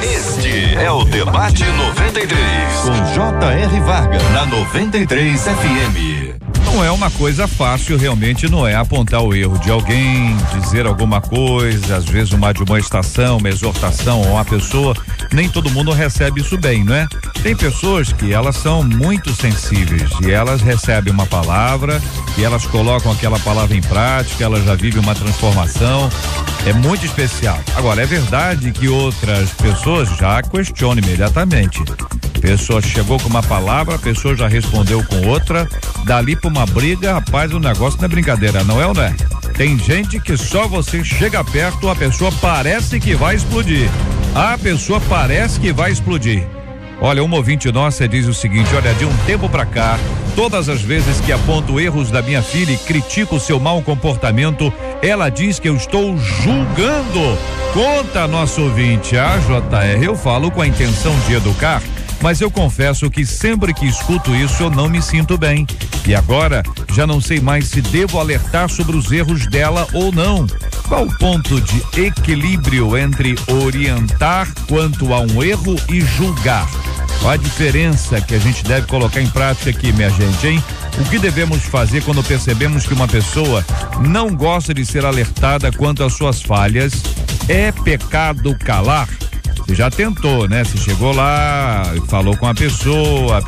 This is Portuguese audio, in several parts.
Este é o Debate 93, com J.R. Vargas, na 93 FM. Não é uma coisa fácil, realmente não é, apontar o erro de alguém, dizer alguma coisa, às vezes uma admoestação, uma exortação a uma pessoa, nem todo mundo recebe isso bem, não é? Tem pessoas que elas são muito sensíveis e elas recebem uma palavra e elas colocam aquela palavra em prática, elas já vivem uma transformação, é muito especial. Agora, é verdade que outras pessoas já questionam imediatamente. A pessoa chegou com uma palavra, a pessoa já respondeu com outra, dali pra uma briga, rapaz, o negócio não é brincadeira, não é ou não é? Tem gente que só você chega perto, a pessoa parece que vai explodir. A pessoa parece que vai explodir. Olha, uma ouvinte nossa diz o seguinte: olha, de um tempo pra cá, todas as vezes que aponto erros da minha filha e critico seu mau comportamento, ela diz que eu estou julgando. Conta a nossa ouvinte. JR, eu falo com a intenção de educar, mas eu confesso que sempre que escuto isso eu não me sinto bem. E agora já não sei mais se devo alertar sobre os erros dela ou não. Qual o ponto de equilíbrio entre orientar quanto a um erro e julgar? Qual a diferença que a gente deve colocar em prática aqui, minha gente, hein? O que devemos fazer quando percebemos que uma pessoa não gosta de ser alertada quanto às suas falhas? É pecado calar? Você já tentou, né? Você chegou lá, falou com a pessoa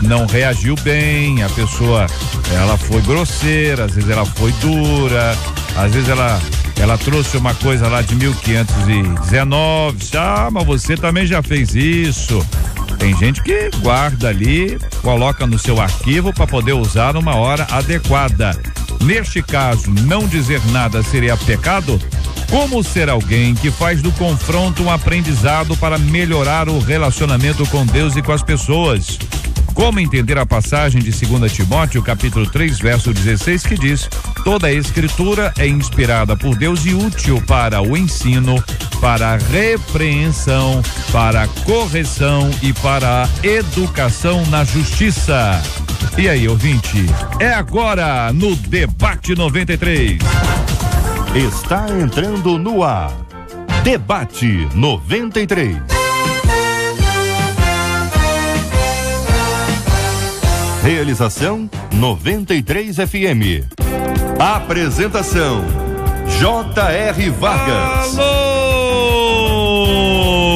não reagiu bem, a pessoa, ela foi grosseira, às vezes ela foi dura, às vezes ela trouxe uma coisa lá de 1519, mas você também já fez isso. Tem gente que guarda ali, coloca no seu arquivo para poder usar numa hora adequada. Neste caso, não dizer nada seria pecado? Como ser alguém que faz do confronto um aprendizado para melhorar o relacionamento com Deus e com as pessoas? Como entender a passagem de 2 Timóteo, capítulo 3, verso 16, que diz: toda a escritura é inspirada por Deus e útil para o ensino, para a repreensão, para a correção e para a educação na justiça. E aí, ouvinte, é agora no Debate 93. Está entrando no ar. Debate 93. Realização 93 FM. Apresentação J.R. Vargas. Alô,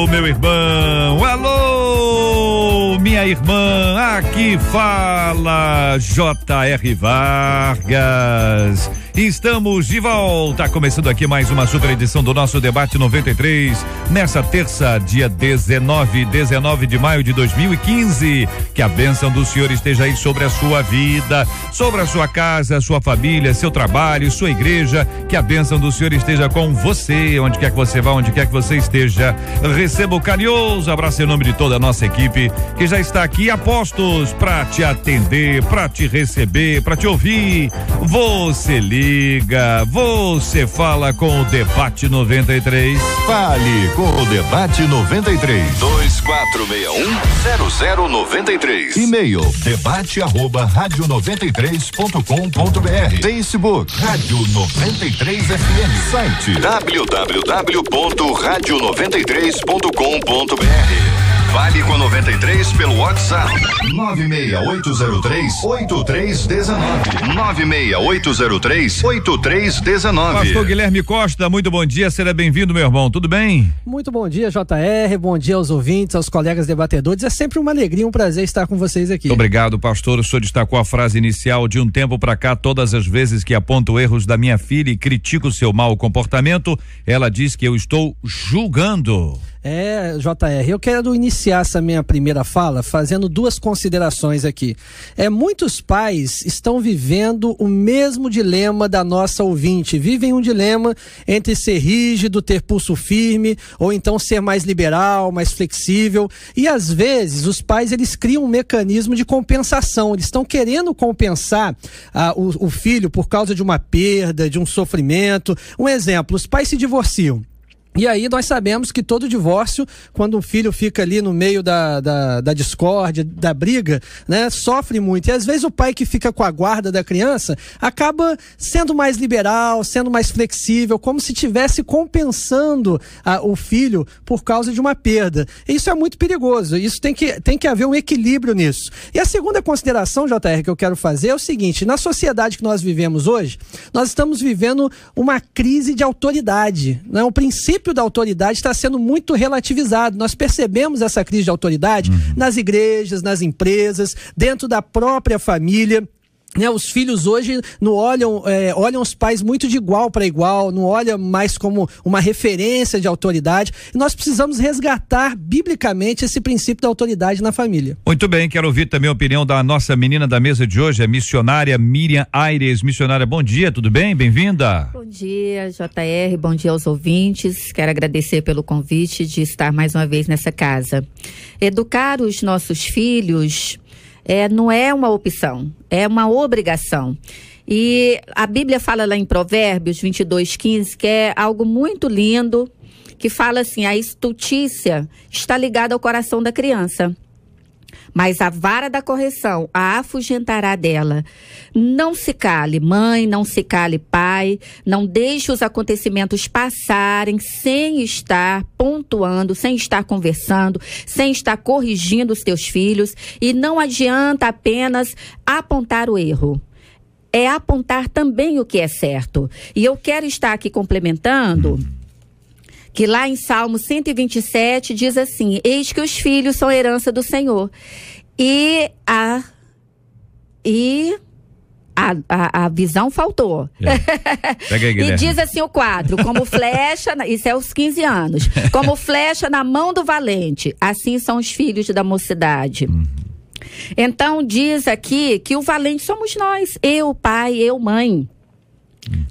meu irmão. Alô, minha irmã. Aqui fala J.R. Vargas. Estamos de volta, começando aqui mais uma super edição do nosso Debate 93, nessa terça, dia 19 de maio de 2015. Que a bênção do Senhor esteja aí sobre a sua vida, sobre a sua casa, sua família, seu trabalho, sua igreja. Que a bênção do Senhor esteja com você, onde quer que você vá, onde quer que você esteja. Receba o carinhoso abraço em nome de toda a nossa equipe, que já está aqui a postos para te atender, para te receber, para te ouvir. Você liga, você fala com o Debate 93. Fale com o Debate 93. 2461-0093. E-mail debate@radio93.com.br. Facebook Rádio 93 FM. Site www.radio93.com.br. Fale com a 93 pelo WhatsApp 96803-8319. 96803-8319. Pastor Guilherme Costa, muito bom dia, seja bem-vindo, meu irmão, tudo bem? Muito bom dia, JR, bom dia aos ouvintes, aos colegas debatedores, é sempre uma alegria, um prazer estar com vocês aqui. Muito obrigado, pastor, o senhor destacou a frase inicial: de um tempo pra cá, todas as vezes que aponto erros da minha filha e critico seu mau comportamento, ela diz que eu estou julgando. JR, eu quero iniciar essa minha primeira fala fazendo duas considerações aqui. Muitos pais estão vivendo o mesmo dilema da nossa ouvinte, vivem um dilema entre ser rígido, ter pulso firme, ou então ser mais liberal, mais flexível, e às vezes os pais eles criam um mecanismo de compensação, eles estão querendo compensar o filho por causa de uma perda, de um sofrimento. Um exemplo, os pais se divorciam. E aí nós sabemos que todo divórcio, quando um filho fica ali no meio da discórdia, da briga, né, sofre muito. E às vezes o pai que fica com a guarda da criança acaba sendo mais liberal, sendo mais flexível, como se estivesse compensando o filho por causa de uma perda. E isso é muito perigoso. Isso tem que haver um equilíbrio nisso. E a segunda consideração, JR, que eu quero fazer é o seguinte: na sociedade que nós vivemos hoje, nós estamos vivendo uma crise de autoridade, né? O princípio da autoridade está sendo muito relativizado. Nós percebemos essa crise de autoridade nas igrejas, nas empresas, dentro da própria família. Os filhos hoje não olham os pais muito de igual para igual, não olham mais como uma referência de autoridade. E nós precisamos resgatar biblicamente esse princípio da autoridade na família. Muito bem, quero ouvir também a opinião da nossa menina da mesa de hoje, a missionária Miriam Aires. Missionária, bom dia, tudo bem? Bem-vinda. Bom dia, JR, bom dia aos ouvintes. Quero agradecer pelo convite de estar mais uma vez nessa casa. Educar os nossos filhos não é uma opção, é uma obrigação. E a Bíblia fala lá em Provérbios 22:15, que é algo muito lindo, que fala assim: a estultícia está ligada ao coração da criança, mas a vara da correção a afugentará dela. Não se cale, mãe, não se cale, pai, não deixe os acontecimentos passarem sem estar pontuando, sem estar conversando, sem estar corrigindo os teus filhos. E não adianta apenas apontar o erro. É apontar também o que é certo. E eu quero estar aqui complementando que lá em Salmo 127 diz assim: eis que os filhos são herança do Senhor. E a visão faltou. Pega aí, e diz assim o quadro: como flecha, isso é os 15 anos, como flecha na mão do valente, assim são os filhos da mocidade. Então diz aqui que o valente somos nós, eu pai, eu mãe.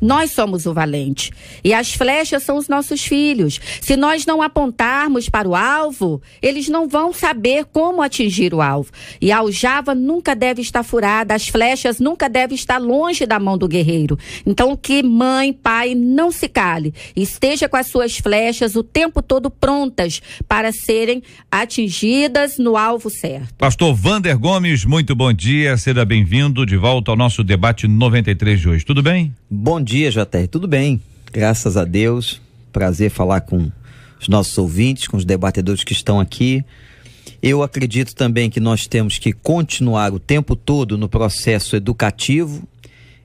Nós somos o valente. E as flechas são os nossos filhos. Se nós não apontarmos para o alvo, eles não vão saber como atingir o alvo. E a aljava nunca deve estar furada, as flechas nunca devem estar longe da mão do guerreiro. Então que mãe, pai, não se cale. Esteja com as suas flechas o tempo todo prontas para serem atingidas no alvo certo. Pastor Vander Gomes, muito bom dia, seja bem-vindo de volta ao nosso debate 93 de hoje. Tudo bem? Bom dia, JR. Tudo bem? Graças a Deus. Prazer falar com os nossos ouvintes, com os debatedores que estão aqui. Eu acredito também que nós temos que continuar o tempo todo no processo educativo.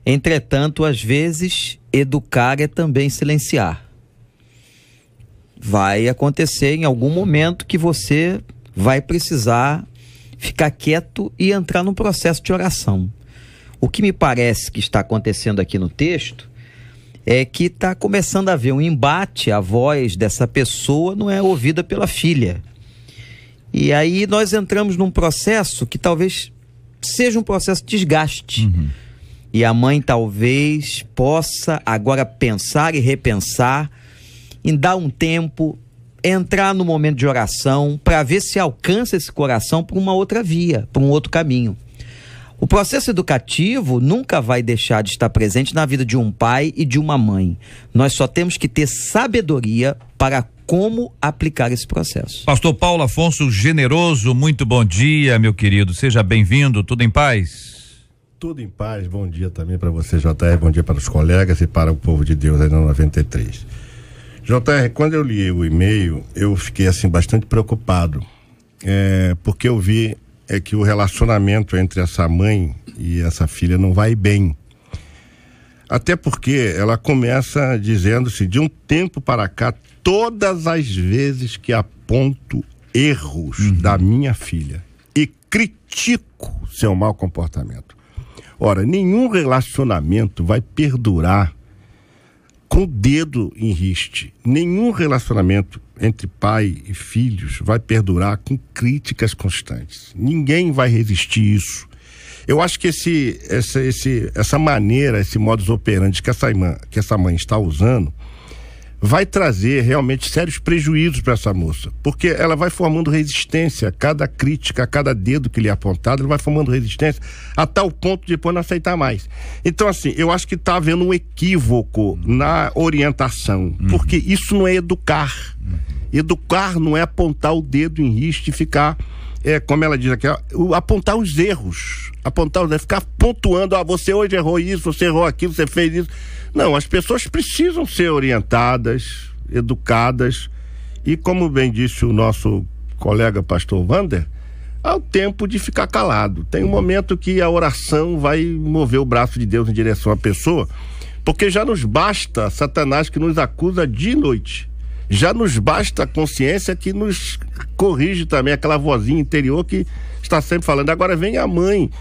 Entretanto, às vezes, educar é também silenciar. Vai acontecer em algum momento que você vai precisar ficar quieto e entrar num processo de oração. O que me parece que está acontecendo aqui no texto é que está começando a haver um embate, a voz dessa pessoa não é ouvida pela filha. E aí nós entramos num processo que talvez seja um processo de desgaste. E a mãe talvez possa agora pensar e repensar em dar um tempo, entrar no momento de oração para ver se alcança esse coração por uma outra via, por um outro caminho. O processo educativo nunca vai deixar de estar presente na vida de um pai e de uma mãe. Nós só temos que ter sabedoria para como aplicar esse processo. Pastor Paulo Afonso Generoso, muito bom dia, meu querido. Seja bem-vindo, tudo em paz? Tudo em paz, bom dia também para você, JR, bom dia para os colegas e para o povo de Deus aí na 93. JR, quando eu li o e-mail, eu fiquei assim bastante preocupado, porque eu vi que o relacionamento entre essa mãe e essa filha não vai bem. Até porque ela começa dizendo-se, de um tempo para cá, todas as vezes que aponto erros da minha filha e critico seu mau comportamento. Ora, nenhum relacionamento vai perdurar com o dedo em riste. Nenhum relacionamento entre pai e filhos vai perdurar com críticas constantes. Ninguém vai resistir isso. Eu acho que essa maneira, esse modus operandi que essa mãe está usando, vai trazer realmente sérios prejuízos para essa moça, porque ela vai formando resistência, cada crítica, cada dedo que lhe é apontado, ele vai formando resistência a tal ponto de depois não aceitar mais. Então, assim, eu acho que está havendo um equívoco na orientação, porque isso não é educar. Educar não é apontar o dedo em risco e ficar, como ela diz aqui, apontar os erros, ficar pontuando, você hoje errou isso, você errou aquilo, você fez isso. Não, as pessoas precisam ser orientadas, educadas, e como bem disse o nosso colega pastor Wander, há o tempo de ficar calado. Tem um momento que a oração vai mover o braço de Deus em direção à pessoa, porque já nos basta Satanás que nos acusa dia e noite. Já nos basta a consciência que nos corrige também, aquela vozinha interior que está sempre falando. Agora vem a mãe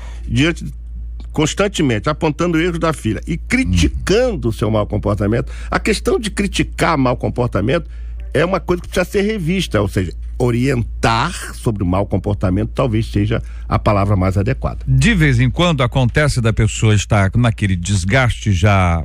constantemente apontando erros da filha e criticando o seu mau comportamento. A questão de criticar mau comportamento é uma coisa que precisa ser revista, ou seja, orientar sobre o mau comportamento talvez seja a palavra mais adequada. De vez em quando acontece da pessoa estar naquele desgaste já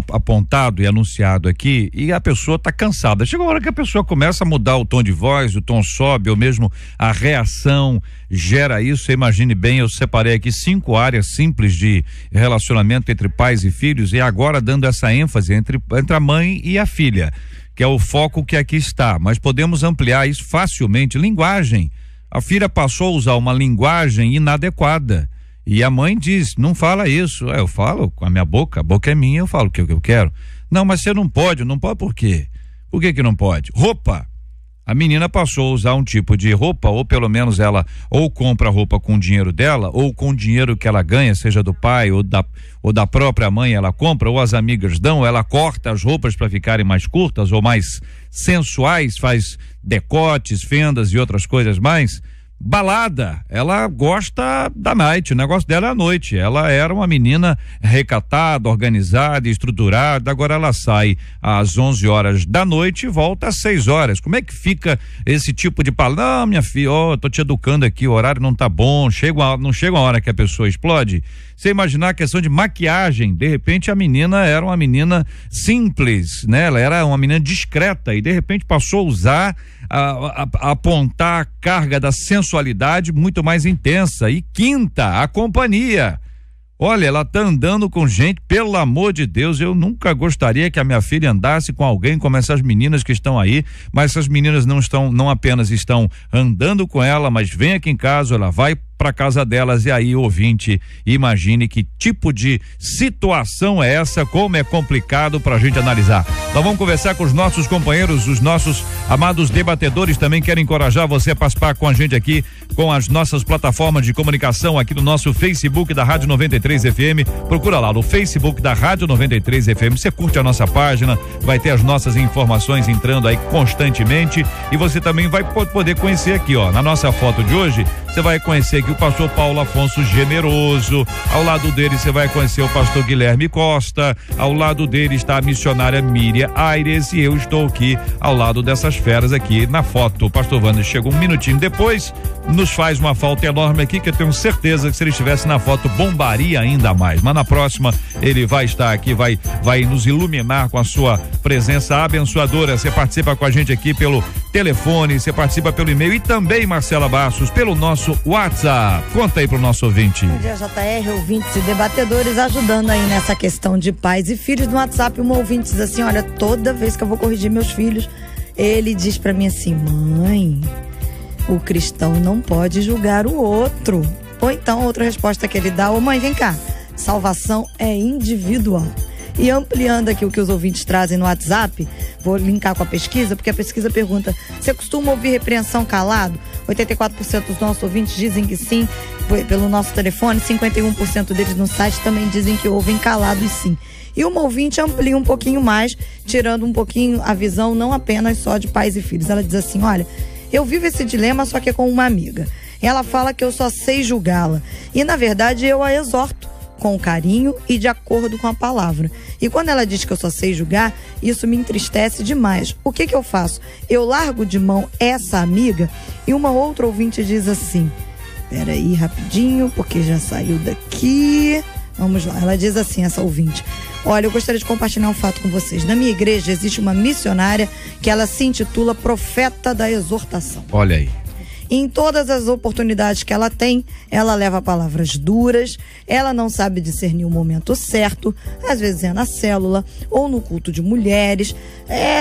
apontado e anunciado aqui, e a pessoa está cansada. Chega uma hora que a pessoa começa a mudar o tom de voz, o tom sobe, ou mesmo a reação gera isso. Imagine bem, eu separei aqui 5 áreas simples de relacionamento entre pais e filhos, e agora dando essa ênfase entre a mãe e a filha, que é o foco que aqui está, mas podemos ampliar isso facilmente. Linguagem. A filha passou a usar uma linguagem inadequada. E a mãe diz, não fala isso. Eu falo com a minha boca, a boca é minha, eu falo o que eu quero. Não, mas você não pode por quê? Por que não pode? Roupa. A menina passou a usar um tipo de roupa, ou pelo menos ela ou compra roupa com o dinheiro dela, ou com o dinheiro que ela ganha, seja do pai ou da própria mãe, ela compra, ou as amigas dão, ela corta as roupas para ficarem mais curtas ou mais sensuais, faz decotes, fendas e outras coisas mais. Balada, ela gosta da night, o negócio dela é a noite. Ela era uma menina recatada, organizada, estruturada, agora ela sai às 11 horas da noite e volta às 6 horas. Como é que fica esse tipo de palavra? Não, minha filha, tô te educando aqui, o horário não tá bom, não chega uma hora que a pessoa explode. Você imaginar a questão de maquiagem, de repente a menina era uma menina simples, né? Ela era uma menina discreta e de repente passou a usar, a apontar a carga da sensualidade muito mais intensa. E quinta, a companhia. Olha, ela tá andando com gente, pelo amor de Deus, eu nunca gostaria que a minha filha andasse com alguém como essas meninas que estão aí, mas essas meninas não apenas estão andando com ela, mas vem aqui em casa, ela vai para casa delas, e aí, ouvinte, imagine que tipo de situação é essa, como é complicado pra gente analisar. Então vamos conversar com os nossos companheiros, os nossos amados debatedores. Também quero encorajar você a participar com a gente aqui, com as nossas plataformas de comunicação aqui no nosso Facebook da Rádio 93 FM. Procura lá no Facebook da Rádio 93 FM, você curte a nossa página, vai ter as nossas informações entrando aí constantemente, e você também vai poder conhecer aqui, ó, na nossa foto de hoje, você vai conhecer aqui o pastor Paulo Afonso Generoso, ao lado dele você vai conhecer o pastor Guilherme Costa, ao lado dele está a missionária Miriam Aires, e eu estou aqui ao lado dessas feras aqui na foto. O pastor Wander chegou um minutinho depois, nos faz uma falta enorme aqui, que eu tenho certeza que se ele estivesse na foto bombaria ainda mais, mas na próxima ele vai estar aqui, vai nos iluminar com a sua presença abençoadora. Você participa com a gente aqui pelo telefone, você participa pelo e-mail e também, Marcela Bastos, pelo nosso WhatsApp. Conta aí pro nosso ouvinte. Bom dia, JR, ouvintes e debatedores, ajudando aí nessa questão de pais e filhos. No WhatsApp, um ouvinte diz assim, olha, toda vez que eu vou corrigir meus filhos, ele diz pra mim assim, mãe, o cristão não pode julgar o outro. Ou então, outra resposta que ele dá, ô mãe, vem cá, salvação é individual. E ampliando aqui o que os ouvintes trazem no WhatsApp, vou linkar com a pesquisa, porque a pesquisa pergunta, você costuma ouvir repreensão calado? 84% dos nossos ouvintes dizem que sim, pelo nosso telefone, 51% deles no site também dizem que ouvem calado e sim. E uma ouvinte amplia um pouquinho mais, tirando um pouquinho a visão não apenas só de pais e filhos. Ela diz assim, olha, eu vivo esse dilema só que é com uma amiga. Ela fala que eu só sei julgá-la e na verdade eu a exorto com carinho e de acordo com a palavra. E quando ela diz que eu só sei julgar, isso me entristece demais. O que eu faço? Eu largo de mão essa amiga? E uma outra ouvinte diz assim, peraí rapidinho, porque já saiu daqui. Vamos lá, ela diz assim, essa ouvinte: olha, eu gostaria de compartilhar um fato com vocês. Na minha igreja existe uma missionária que ela se intitula Profeta da Exortação. Olha aí. Em todas as oportunidades que ela tem, ela leva palavras duras, ela não sabe discernir o momento certo, às vezes é na célula ou no culto de mulheres.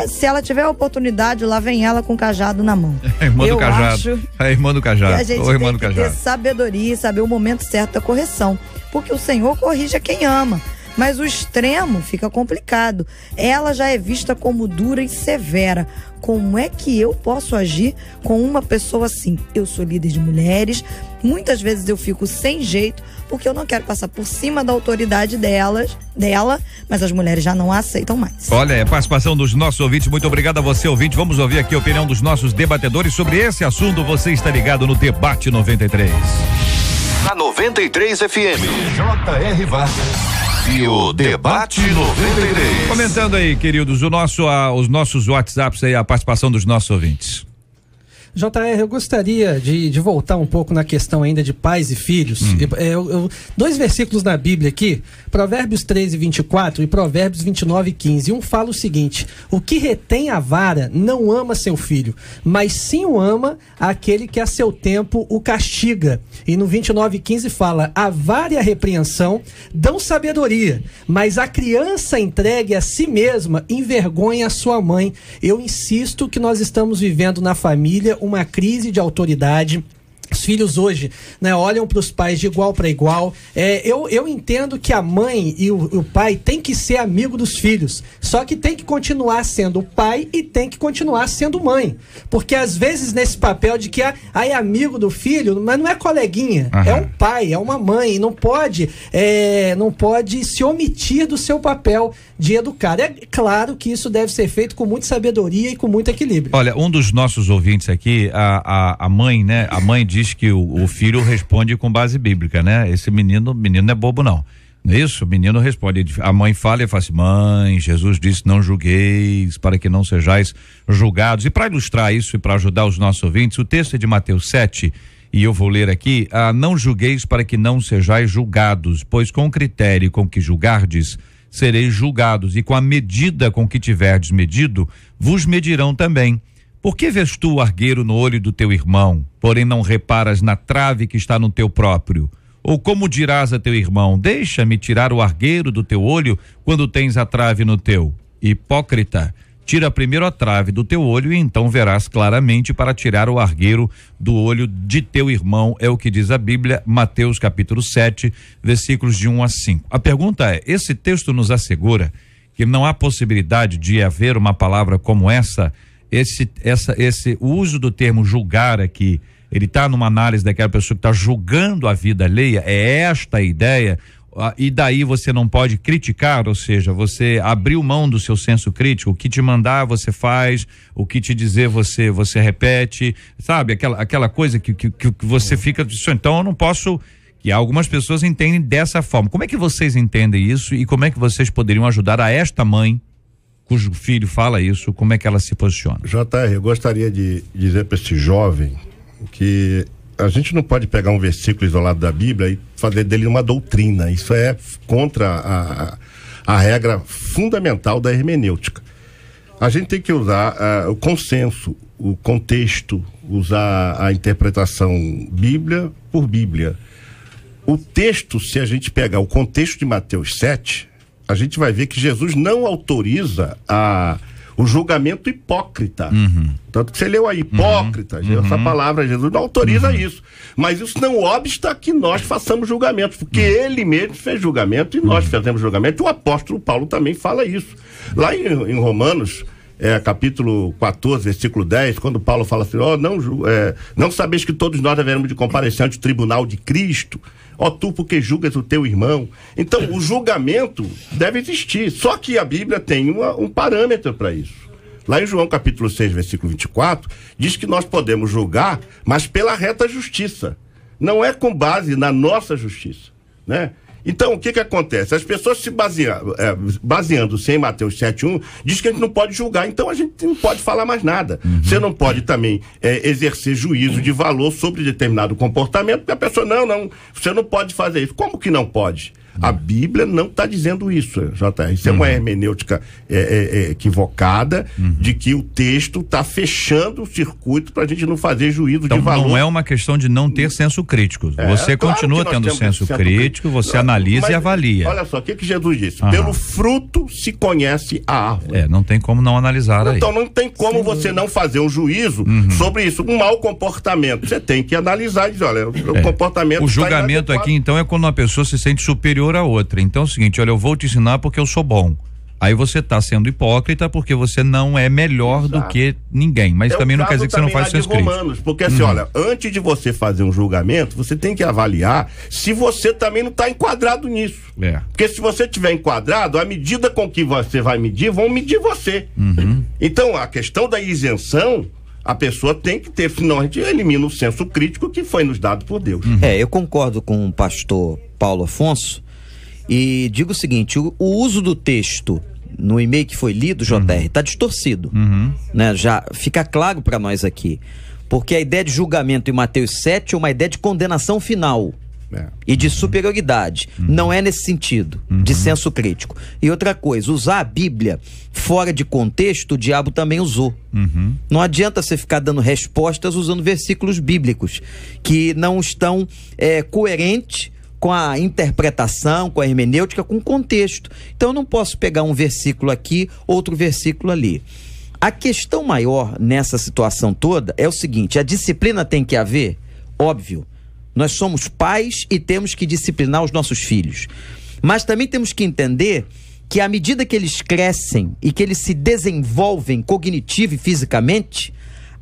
Se ela tiver a oportunidade, lá vem ela com o cajado na mão. A irmã do cajado. Acho a irmã do cajado. que a gente tem que ter sabedoria e saber o momento certo da correção, porque o Senhor corrige a quem ama. Mas o extremo fica complicado. Ela já é vista como dura e severa. Como é que eu posso agir com uma pessoa assim? Eu sou líder de mulheres, muitas vezes eu fico sem jeito, porque eu não quero passar por cima da autoridade dela, mas as mulheres já não a aceitam mais. Olha, a participação dos nossos ouvintes, muito obrigado a você, ouvinte. Vamos ouvir aqui a opinião dos nossos debatedores sobre esse assunto. Você está ligado no Debate 93. Na 93 FM, J.R. Vargas. E o Debate 93. Comentando aí, queridos, os nossos WhatsApps aí, a participação dos nossos ouvintes. JR, eu gostaria de voltar um pouco na questão ainda de pais e filhos. Dois versículos na Bíblia aqui, Provérbios 13:24 e Provérbios 29:15. Um fala o seguinte: o que retém a vara não ama seu filho, mas sim o ama aquele que a seu tempo o castiga. E no 29:15 fala: a vara e a repreensão dão sabedoria, mas a criança entregue a si mesma envergonha a sua mãe. Eu insisto que nós estamos vivendo na família uma crise de autoridade. Os filhos hoje, né, olham para os pais de igual para igual. Eu entendo que a mãe e o pai tem que ser amigo dos filhos, só que tem que continuar sendo pai e tem que continuar sendo mãe, porque às vezes nesse papel de que é amigo do filho, mas não é coleguinha, é um pai, é uma mãe, não pode se omitir do seu papel de educar. É claro que isso deve ser feito com muita sabedoria e com muito equilíbrio. Olha, um dos nossos ouvintes aqui, a mãe, né? A mãe diz que o filho responde com base bíblica, né? Esse menino não é bobo, não. Não é isso? O menino responde. A mãe fala e fala assim: mãe, Jesus disse: não julgueis, para que não sejais julgados. E para ilustrar isso e para ajudar os nossos ouvintes, o texto é de Mateus 7, e eu vou ler aqui: não julgueis para que não sejais julgados, pois com o critério com que julgardes, sereis julgados, e com a medida com que tiverdes medido, vos medirão também. Por que vês tu o argueiro no olho do teu irmão, porém não reparas na trave que está no teu próprio? Ou como dirás a teu irmão: deixa-me tirar o argueiro do teu olho, quando tens a trave no teu? Hipócrita, tira primeiro a trave do teu olho e então verás claramente para tirar o argueiro do olho de teu irmão. É o que diz a Bíblia, Mateus capítulo 7, versículos de 1 a 5. A pergunta é: esse texto nos assegura que não há possibilidade de haver uma palavra como essa? O uso do termo julgar aqui, ele está numa análise daquela pessoa que está julgando a vida alheia, é esta a ideia, e daí você não pode criticar, ou seja, você abriu mão do seu senso crítico, o que te mandar você faz, o que te dizer você repete, sabe, aquela coisa que você fica, então eu não posso, que algumas pessoas entendem dessa forma. Como é que vocês entendem isso e como é que vocês poderiam ajudar a esta mãe cujo filho fala isso, como é que ela se posiciona? JR, eu gostaria de dizer para esse jovem que a gente não pode pegar um versículo isolado da Bíblia e fazer dele uma doutrina. Isso é contra a regra fundamental da hermenêutica. A gente tem que usar o consenso, o contexto, usar a interpretação Bíblia por Bíblia. O texto, se a gente pegar o contexto de Mateus 7, a gente vai ver que Jesus não autoriza o julgamento hipócrita. Tanto que você leu aí, hipócrita, essa palavra, Jesus não autoriza isso. Mas isso não obsta que nós façamos julgamentos, porque ele mesmo fez julgamento e nós fazemos julgamento. O apóstolo Paulo também fala isso. Lá em Romanos, capítulo 14, versículo 10, quando Paulo fala assim: não sabeis que todos nós devemos de comparecer ante o tribunal de Cristo? Tu porque julgas o teu irmão. Então o julgamento deve existir, só que a Bíblia tem um parâmetro para isso. Lá em João capítulo 6, versículo 24, diz que nós podemos julgar, mas pela reta justiça, não é com base na nossa justiça, né? Então, o que acontece? As pessoas se baseando-se em Mateus 7:1, diz que a gente não pode julgar, então a gente não pode falar mais nada. Você não pode também exercer juízo de valor sobre determinado comportamento, porque a pessoa, não, você não pode fazer isso. Como que não pode? A Bíblia não está dizendo isso, JR. Isso é uma hermenêutica equivocada de que o texto está fechando o circuito para a gente não fazer juízo de valor. Não é uma questão de não ter senso crítico. Você continua tendo senso crítico, você analisa e avalia. Olha só, o que Jesus disse? Pelo fruto se conhece a árvore. Não tem como não analisar aí. Então não tem como você não fazer um juízo sobre isso. Um mau comportamento. Você tem que analisar e dizer, olha, o comportamento. O julgamento aqui, então, é quando uma pessoa se sente superior a outra. Então é o seguinte, olha, eu vou te ensinar porque eu sou bom. Aí você está sendo hipócrita porque você não é melhor do que ninguém. Mas também não quer dizer que você não faz senso crítico. Porque assim, olha, antes de você fazer um julgamento, você tem que avaliar se você também não está enquadrado nisso. Porque se você estiver enquadrado, à medida com que você vai medir, vão medir você. Então, a questão da isenção, a pessoa tem que ter, senão a gente elimina o senso crítico que foi nos dado por Deus. Eu concordo com o pastor Paulo Afonso e digo o seguinte, o uso do texto no e-mail que foi lido, JR, está distorcido, né? Já fica claro para nós aqui, porque a ideia de julgamento em Mateus 7 é uma ideia de condenação final e de superioridade, não é nesse sentido de senso crítico. E outra coisa, usar a Bíblia fora de contexto, o diabo também usou. Não adianta você ficar dando respostas usando versículos bíblicos que não estão coerentes com a interpretação, com a hermenêutica, com o contexto. Então eu não posso pegar um versículo aqui, outro versículo ali. A questão maior nessa situação toda é o seguinte, a disciplina tem que haver, óbvio. Nós somos pais e temos que disciplinar os nossos filhos. Mas também temos que entender que à medida que eles crescem e que eles se desenvolvem cognitivo e fisicamente,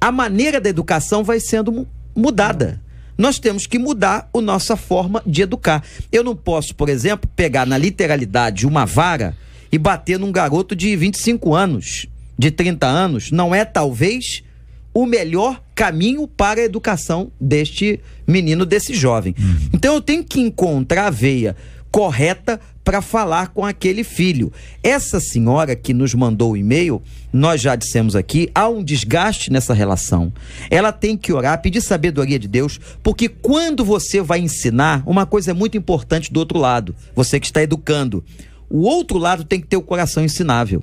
a maneira da educação vai sendo mudada. Nós temos que mudar a nossa forma de educar. Eu não posso, por exemplo, pegar na literalidade uma vara e bater num garoto de 25 anos, de 30 anos. Não é, talvez, o melhor caminho para a educação deste menino, desse jovem. Então eu tenho que encontrar a veia correta para falar com aquele filho. Essa senhora que nos mandou o e-mail, nós já dissemos aqui, há um desgaste nessa relação. Ela tem que orar, pedir sabedoria de Deus, porque quando você vai ensinar, uma coisa é muito importante do outro lado, você que está educando, o outro lado tem que ter o coração ensinável.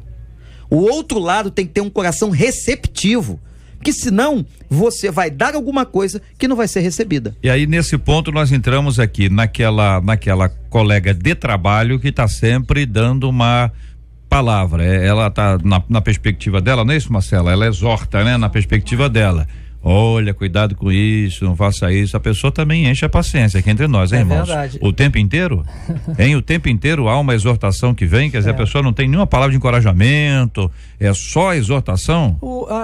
O outro lado tem que ter um coração receptivo. Porque senão você vai dar alguma coisa que não vai ser recebida. E aí nesse ponto nós entramos aqui naquela colega de trabalho que está sempre dando uma palavra. Ela está na perspectiva dela, não é isso, Marcela? Ela exorta, né? Na perspectiva dela. Olha, cuidado com isso, não faça isso. A pessoa também enche a paciência aqui entre nós, hein, irmãos? Verdade. O tempo inteiro? O tempo inteiro há uma exortação que vem, quer dizer, a pessoa não tem nenhuma palavra de encorajamento, é só exortação?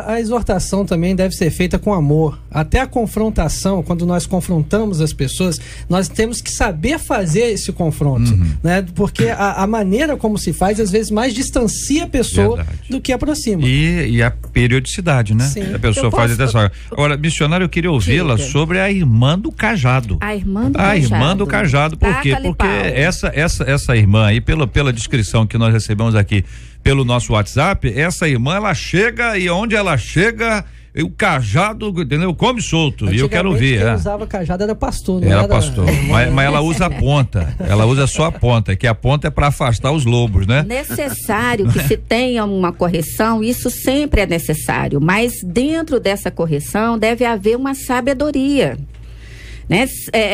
A exortação também deve ser feita com amor. Até a confrontação, quando nós confrontamos as pessoas, nós temos que saber fazer esse confronto, né? Porque a maneira como se faz, às vezes, mais distancia a pessoa do que aproxima. E a periodicidade, né? Sim. A pessoa faz até. Agora, missionário, eu queria ouvi-la sobre a irmã do cajado. A irmã do cajado. A irmã do cajado, por quê? Taca-lhe Porque pau. essa irmã aí, pela descrição que nós recebemos aqui pelo nosso WhatsApp, essa irmã, ela chega e onde ela chega, o cajado, entendeu? Come solto. E eu quero ver. Quem usava cajado era pastor, não era pastor. Mas ela usa a ponta. Ela usa só a ponta, que a ponta é para afastar os lobos, né? Necessário que se tenha uma correção, isso sempre é necessário, mas dentro dessa correção deve haver uma sabedoria. Né?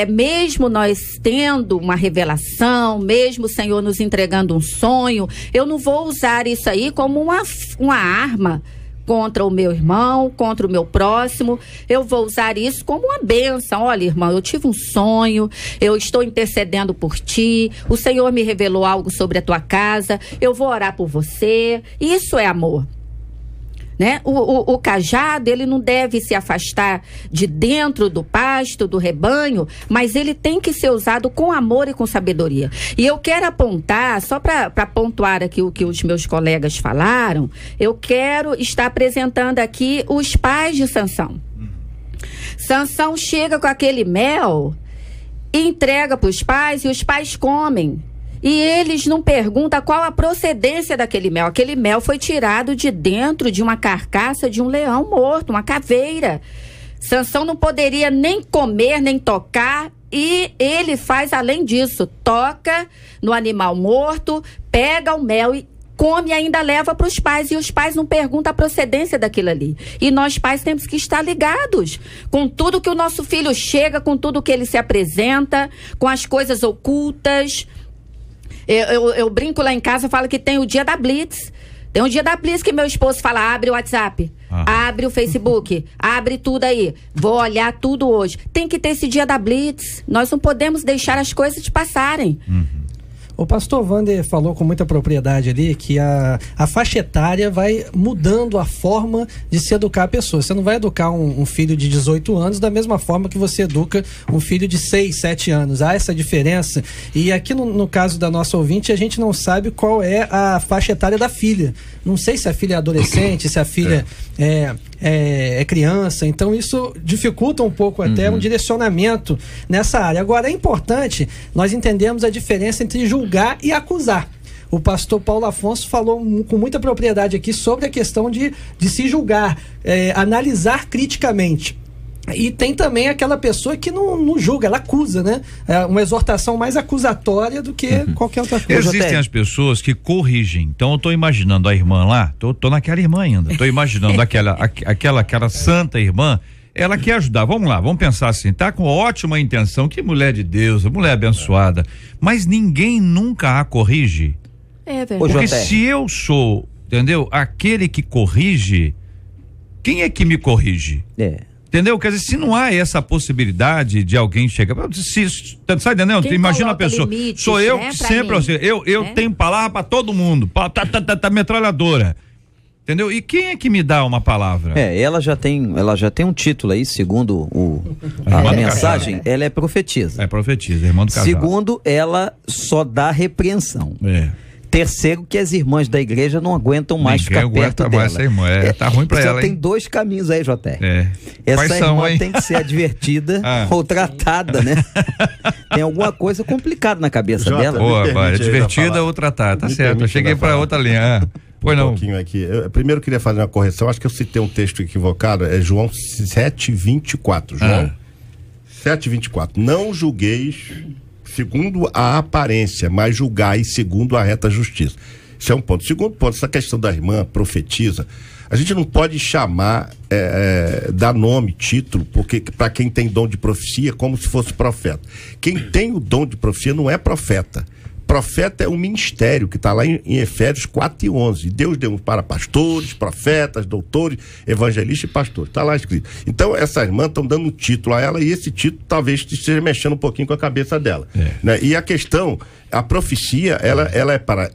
Mesmo nós tendo uma revelação, mesmo o Senhor nos entregando um sonho, eu não vou usar isso aí como uma arma contra o meu irmão, contra o meu próximo. Eu vou usar isso como uma bênção. Olha, irmão, eu tive um sonho, eu estou intercedendo por ti, o Senhor me revelou algo sobre a tua casa, eu vou orar por você. Isso é amor. Né? O cajado, ele não deve se afastar de dentro do pasto, do rebanho, mas ele tem que ser usado com amor e com sabedoria. E eu quero apontar, só para pontuar aqui o que os meus colegas falaram, eu quero estar apresentando aqui os pais de Sansão. Sansão chega com aquele mel e entrega para os pais e os pais comem. E eles não perguntam qual a procedência daquele mel. Aquele mel foi tirado de dentro de uma carcaça de um leão morto, uma caveira. Sansão não poderia nem comer, nem tocar E ele faz além disso, toca no animal morto, pega o mel e come e ainda leva para os pais, e os pais não perguntam a procedência daquilo ali. E nós pais temos que estar ligados com tudo que o nosso filho chega, com tudo que ele se apresenta, com as coisas ocultas. Eu brinco lá em casa, falo que tem o dia da Blitz. Tem um dia da Blitz que meu esposo fala, abre o WhatsApp, abre o Facebook, abre tudo aí, vou olhar tudo hoje. Tem que ter esse dia da Blitz, nós não podemos deixar as coisas passarem. O pastor Wander falou com muita propriedade ali que a faixa etária vai mudando a forma de se educar a pessoa. Você não vai educar um filho de 18 anos da mesma forma que você educa um filho de 6, 7 anos. Há essa diferença. E aqui no caso da nossa ouvinte, a gente não sabe qual é a faixa etária da filha. Não sei se a filha é adolescente, se a filha é criança. Então isso dificulta um pouco até um direcionamento nessa área. Agora é importante nós entendermos a diferença entre julgar e acusar. O pastor Paulo Afonso falou com muita propriedade aqui sobre a questão de se julgar, analisar criticamente. E tem também aquela pessoa que não julga, ela acusa, né? É uma exortação mais acusatória do que qualquer outra coisa. Existem as pessoas que corrigem. Então eu tô imaginando a irmã lá, tô naquela irmã ainda, tô imaginando aquela santa irmã, ela quer ajudar. Vamos lá, vamos pensar assim, tá com ótima intenção, que mulher de Deus, mulher abençoada, mas ninguém nunca a corrige. É verdade. Porque se eu sou, entendeu, aquele que corrige, quem é que me corrige? Entendeu? Quer dizer, se não há essa possibilidade de alguém chegar, tá entendendo? Quem imagina a pessoa, limites, sou eu né, que sempre, eu tenho palavra para todo mundo, metralhadora. Entendeu? E quem é que me dá uma palavra? Ela já tem um título aí, segundo a mensagem, ela é profetisa. É profetisa, irmã do casal. Segundo, ela só dá repreensão. Terceiro, que as irmãs da igreja não aguentam mais ficar perto dela. Essa irmã. Tá ruim pra ela, hein? Tem dois caminhos aí, Joté. Quais essa são, irmã tem que ser advertida ou tratada, né? Tem alguma coisa complicada na cabeça dela. Advertida ou tratada, tá certo. Eu cheguei pra outra linha. Pois não. Pouquinho aqui. Eu primeiro queria fazer uma correção, acho que eu citei um texto equivocado, é João 7:24. João 7:24. Não julgueis segundo a aparência, mas julgai segundo a reta justiça. Isso é um ponto. Segundo ponto, essa questão da irmã profetisa, a gente não pode chamar, dar nome, título, porque para quem tem dom de profecia, como se fosse profeta. Quem tem o dom de profecia não é profeta. Profeta é um ministério que está lá em Efésios 4:11. Deus deu para pastores, profetas, doutores, evangelistas e pastores. Está lá escrito. Então, essas irmãs estão dando um título a ela e esse título talvez esteja mexendo um pouquinho com a cabeça dela. Né? E a questão, a profecia, ela é para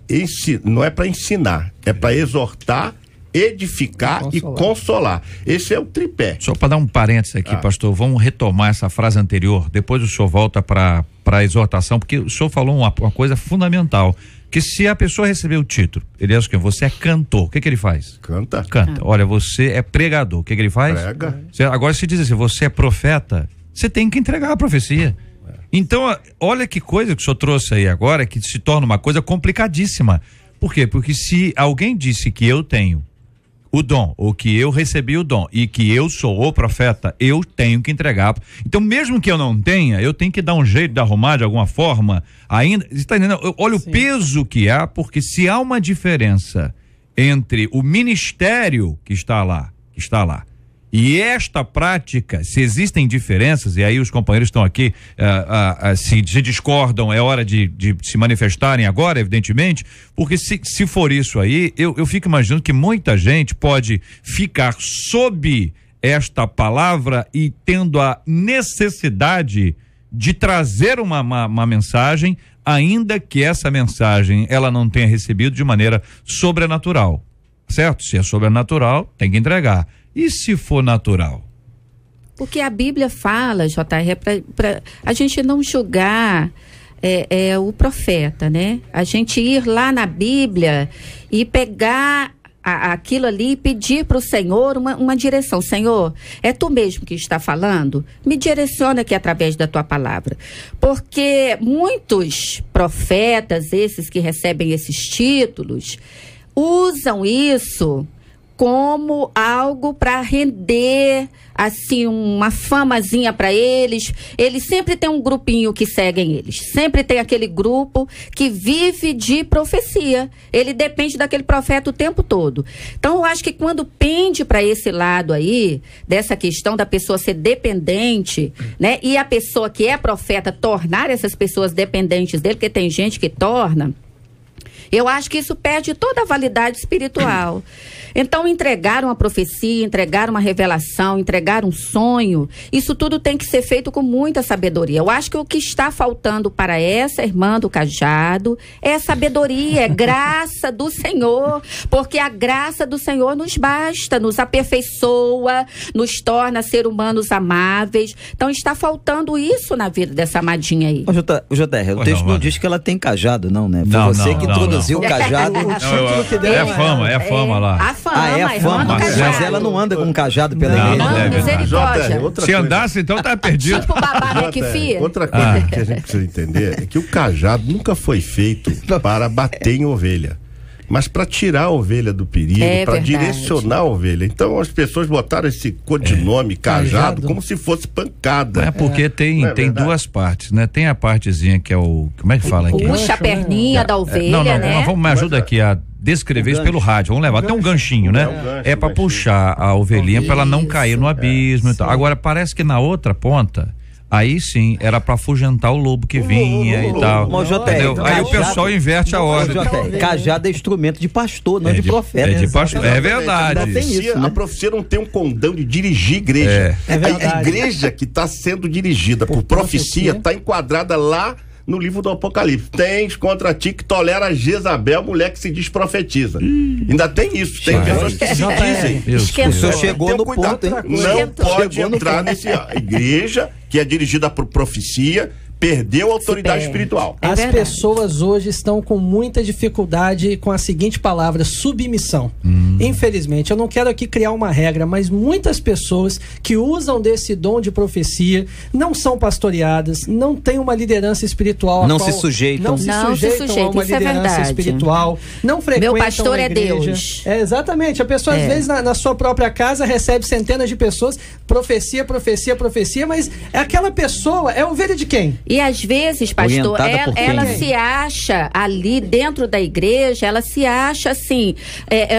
não é para ensinar, é para exortar, edificar e consolar. Esse é o tripé. Só para dar um parênteses aqui, pastor, vamos retomar essa frase anterior, depois o senhor volta para a exortação, porque o senhor falou uma coisa fundamental, que se a pessoa receber o título, ele acha que você é cantor, o que ele faz? Canta. Olha, você é pregador, o que ele faz? Prega. Agora se diz assim, você é profeta, você tem que entregar a profecia. Então, olha que coisa que o senhor trouxe aí agora, que se torna uma coisa complicadíssima. Por quê? Porque se alguém disse que eu tenho o dom, ou que eu recebi o dom e que eu sou o profeta, eu tenho que entregar. Então, mesmo que eu não tenha, eu tenho que dar um jeito de arrumar de alguma forma ainda. Você está entendendo? Olha o peso que há, porque se há uma diferença entre o ministério que está lá, e esta prática, se existem diferenças, e aí os companheiros estão aqui, se discordam, é hora de se manifestarem agora, evidentemente, porque se for isso aí, eu fico imaginando que muita gente pode ficar sob esta palavra e tendo a necessidade de trazer uma mensagem, ainda que essa mensagem ela não tenha recebido de maneira sobrenatural, certo? Se é sobrenatural, tem que entregar. E se for natural? Porque a Bíblia fala, JR, para a gente não julgar o profeta, né? A gente ir lá na Bíblia e pegar aquilo ali e pedir para o Senhor uma direção. Senhor, é tu mesmo que está falando? Me direciona aqui através da tua palavra. Porque muitos profetas, esses que recebem esses títulos, usam isso como algo para render assim uma famazinha para eles. Eles sempre tem um grupinho que seguem eles, sempre tem aquele grupo que vive de profecia, ele depende daquele profeta o tempo todo. Então eu acho que quando pende para esse lado aí, dessa questão da pessoa ser dependente, né, e a pessoa que é profeta tornar essas pessoas dependentes dele, porque tem gente que torna, eu acho que isso perde toda a validade espiritual. Então, entregar uma profecia, entregar uma revelação, entregar um sonho, isso tudo tem que ser feito com muita sabedoria. Eu acho que o que está faltando para essa irmã do cajado é sabedoria, é graça do Senhor, porque a graça do Senhor nos basta, nos aperfeiçoa, nos torna ser humanos amáveis. Então, está faltando isso na vida dessa amadinha aí. O JR, o texto não diz que ela tem cajado, não, né? Foi você que introduziu o cajado. É fama lá. A fama, é fama, mas ela não anda com um cajado pela igreja. Não, misericórdia. Se andasse, então tá perdido. Tipo babá que fia. Outra coisa que a gente precisa entender é que o cajado nunca foi feito para bater em ovelha, mas para tirar a ovelha do perigo, para direcionar a ovelha. Então as pessoas botaram esse codinome cajado como se fosse pancada. É porque tem duas partes, né? Tem a partezinha que é o... Como é que fala aqui? Puxa a perninha da ovelha, né? Vamos, me ajuda aqui a descrever isso pelo rádio. Vamos levar até um ganchinho, né? É para puxar a ovelhinha para ela não cair no abismo e tal. Agora parece que na outra ponta, aí sim, era pra afugentar o lobo que vinha e tal. Entendeu? Aí o pessoal inverte a ordem. Cajado é instrumento de pastor, não de profeta. É de pastor, é verdade. A profecia não tem um condão de dirigir igreja. A igreja que está sendo dirigida por profecia está enquadrada lá no livro do Apocalipse. Tens contra ti que tolera Jezabel, mulher que se diz profetiza. Ainda tem isso. Tem pessoas que se dizem. O senhor chegou no ponto, hein? Não pode entrar nesse... A igreja que é dirigida por profecia perdeu a autoridade espiritual. As pessoas hoje estão com muita dificuldade com a seguinte palavra: submissão. Infelizmente, eu não quero aqui criar uma regra, mas muitas pessoas que usam desse dom de profecia não são pastoreadas, não têm uma liderança espiritual, não se sujeitam a uma liderança espiritual, não frequentam Meu pastor a igreja. É Deus. Exatamente. A pessoa às vezes na sua própria casa recebe centenas de pessoas, profecia, mas aquela pessoa é ovelha de quem? E às vezes, pastor, ela se acha ali dentro da igreja, ela se acha assim,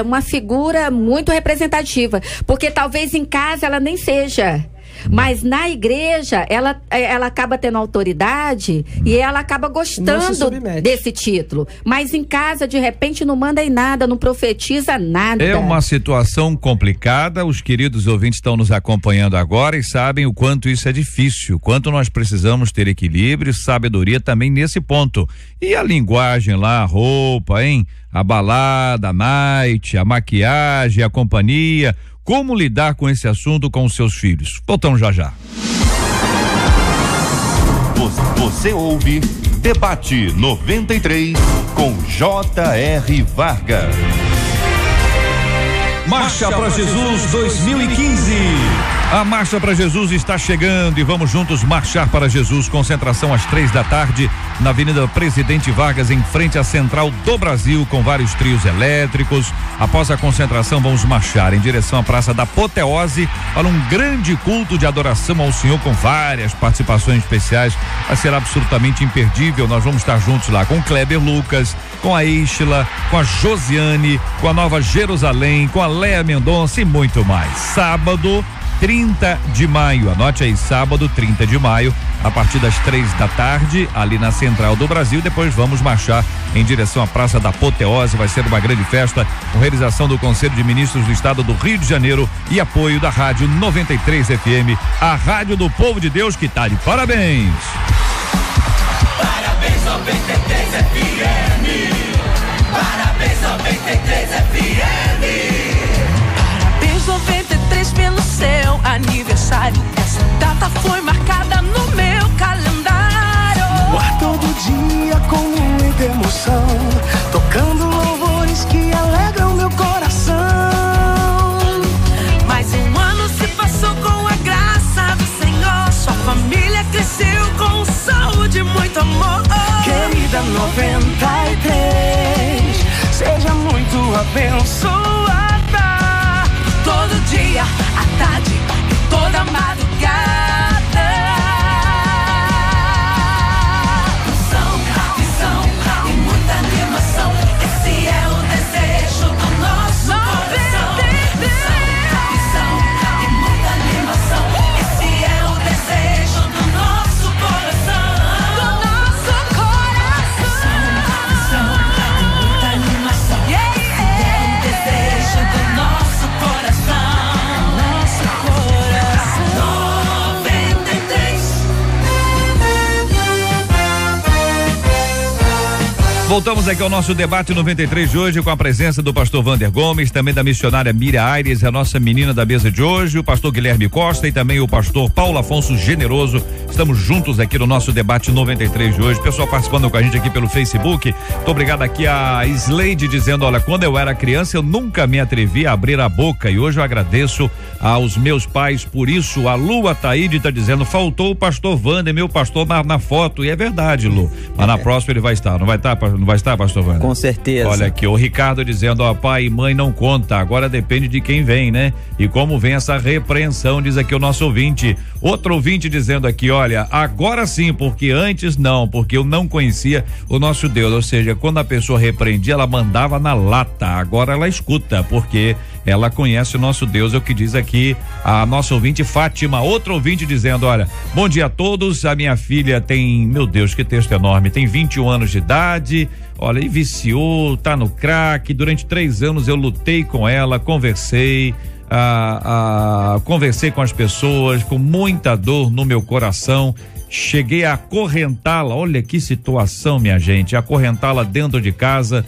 uma figura muito representativa, porque talvez em casa ela nem seja. Mas na igreja, ela acaba tendo autoridade e ela acaba gostando desse título. Mas em casa, de repente, não manda em nada, não profetiza nada. É uma situação complicada. Os queridos ouvintes estão nos acompanhando agora e sabem o quanto isso é difícil, quanto nós precisamos ter equilíbrio e sabedoria também nesse ponto. E a linguagem lá, a roupa, hein? A balada, a night, a maquiagem, a companhia... Como lidar com esse assunto com os seus filhos? Voltamos já. Você ouve Debate 93 com J.R. Vargas. Marcha para Jesus 2015. A Marcha para Jesus está chegando e vamos juntos marchar para Jesus. Concentração às 3h na Avenida Presidente Vargas, em frente à Central do Brasil, com vários trios elétricos. Após a concentração, vamos marchar em direção à Praça da Apoteose para um grande culto de adoração ao Senhor com várias participações especiais. Vai ser absolutamente imperdível. Nós vamos estar juntos lá com Kleber Lucas, com a Ístila, com a Josiane, com a Nova Jerusalém, com a Léa Mendonça e muito mais. Sábado, 30 de maio, anote aí, sábado 30 de maio, a partir das 3h, ali na Central do Brasil. Depois vamos marchar em direção à Praça da Apoteose. Vai ser uma grande festa com realização do Conselho de Ministros do Estado do Rio de Janeiro e apoio da Rádio 93 FM, a rádio do povo de Deus, que tá de parabéns. Parabéns 93 FM. Parabéns 93 FM. Parabéns 93 pelo seu aniversário. Essa data foi marcada no meu calendário. No ar todo dia com muita emoção, tocando louvores que alegram meu coração. Mais um ano se passou com a graça do Senhor. Sua família cresceu com saúde e muito amor. Querida 93, seja muito abençoada. Voltamos aqui ao nosso debate 93 de hoje com a presença do pastor Wander Gomes, também da missionária Miriam Aires, a nossa menina da mesa de hoje, o pastor Guilherme Costa e também o pastor Paulo Afonso Generoso. Estamos juntos aqui no nosso debate 93 de hoje. Pessoal participando com a gente aqui pelo Facebook. Muito obrigado aqui a Sleide dizendo, olha, quando eu era criança eu nunca me atrevi a abrir a boca e hoje eu agradeço aos meus pais por isso. A Lu Ataíde está dizendo, faltou o pastor Wander, meu pastor na foto, e é verdade, Lu, mas na próxima ele vai estar, não vai estar, pastor Wander? Com certeza. Olha aqui, o Ricardo dizendo, ó, pai e mãe não conta, agora depende de quem vem, né? E como vem essa repreensão, diz aqui o nosso ouvinte. Outro ouvinte dizendo aqui, olha, agora sim, porque antes não, porque eu não conhecia o nosso Deus, ou seja, quando a pessoa repreendia, ela mandava na lata, agora ela escuta, porque ela conhece o nosso Deus, é o que diz aqui a nossa ouvinte Fátima. Outro ouvinte dizendo, olha, bom dia a todos, a minha filha tem, meu Deus, que texto enorme, tem 21 anos de idade, olha, e viciou, tá no crack, durante 3 anos eu lutei com ela, conversei com as pessoas, com muita dor no meu coração, cheguei a acorrentá-la, olha que situação, minha gente, acorrentá-la dentro de casa,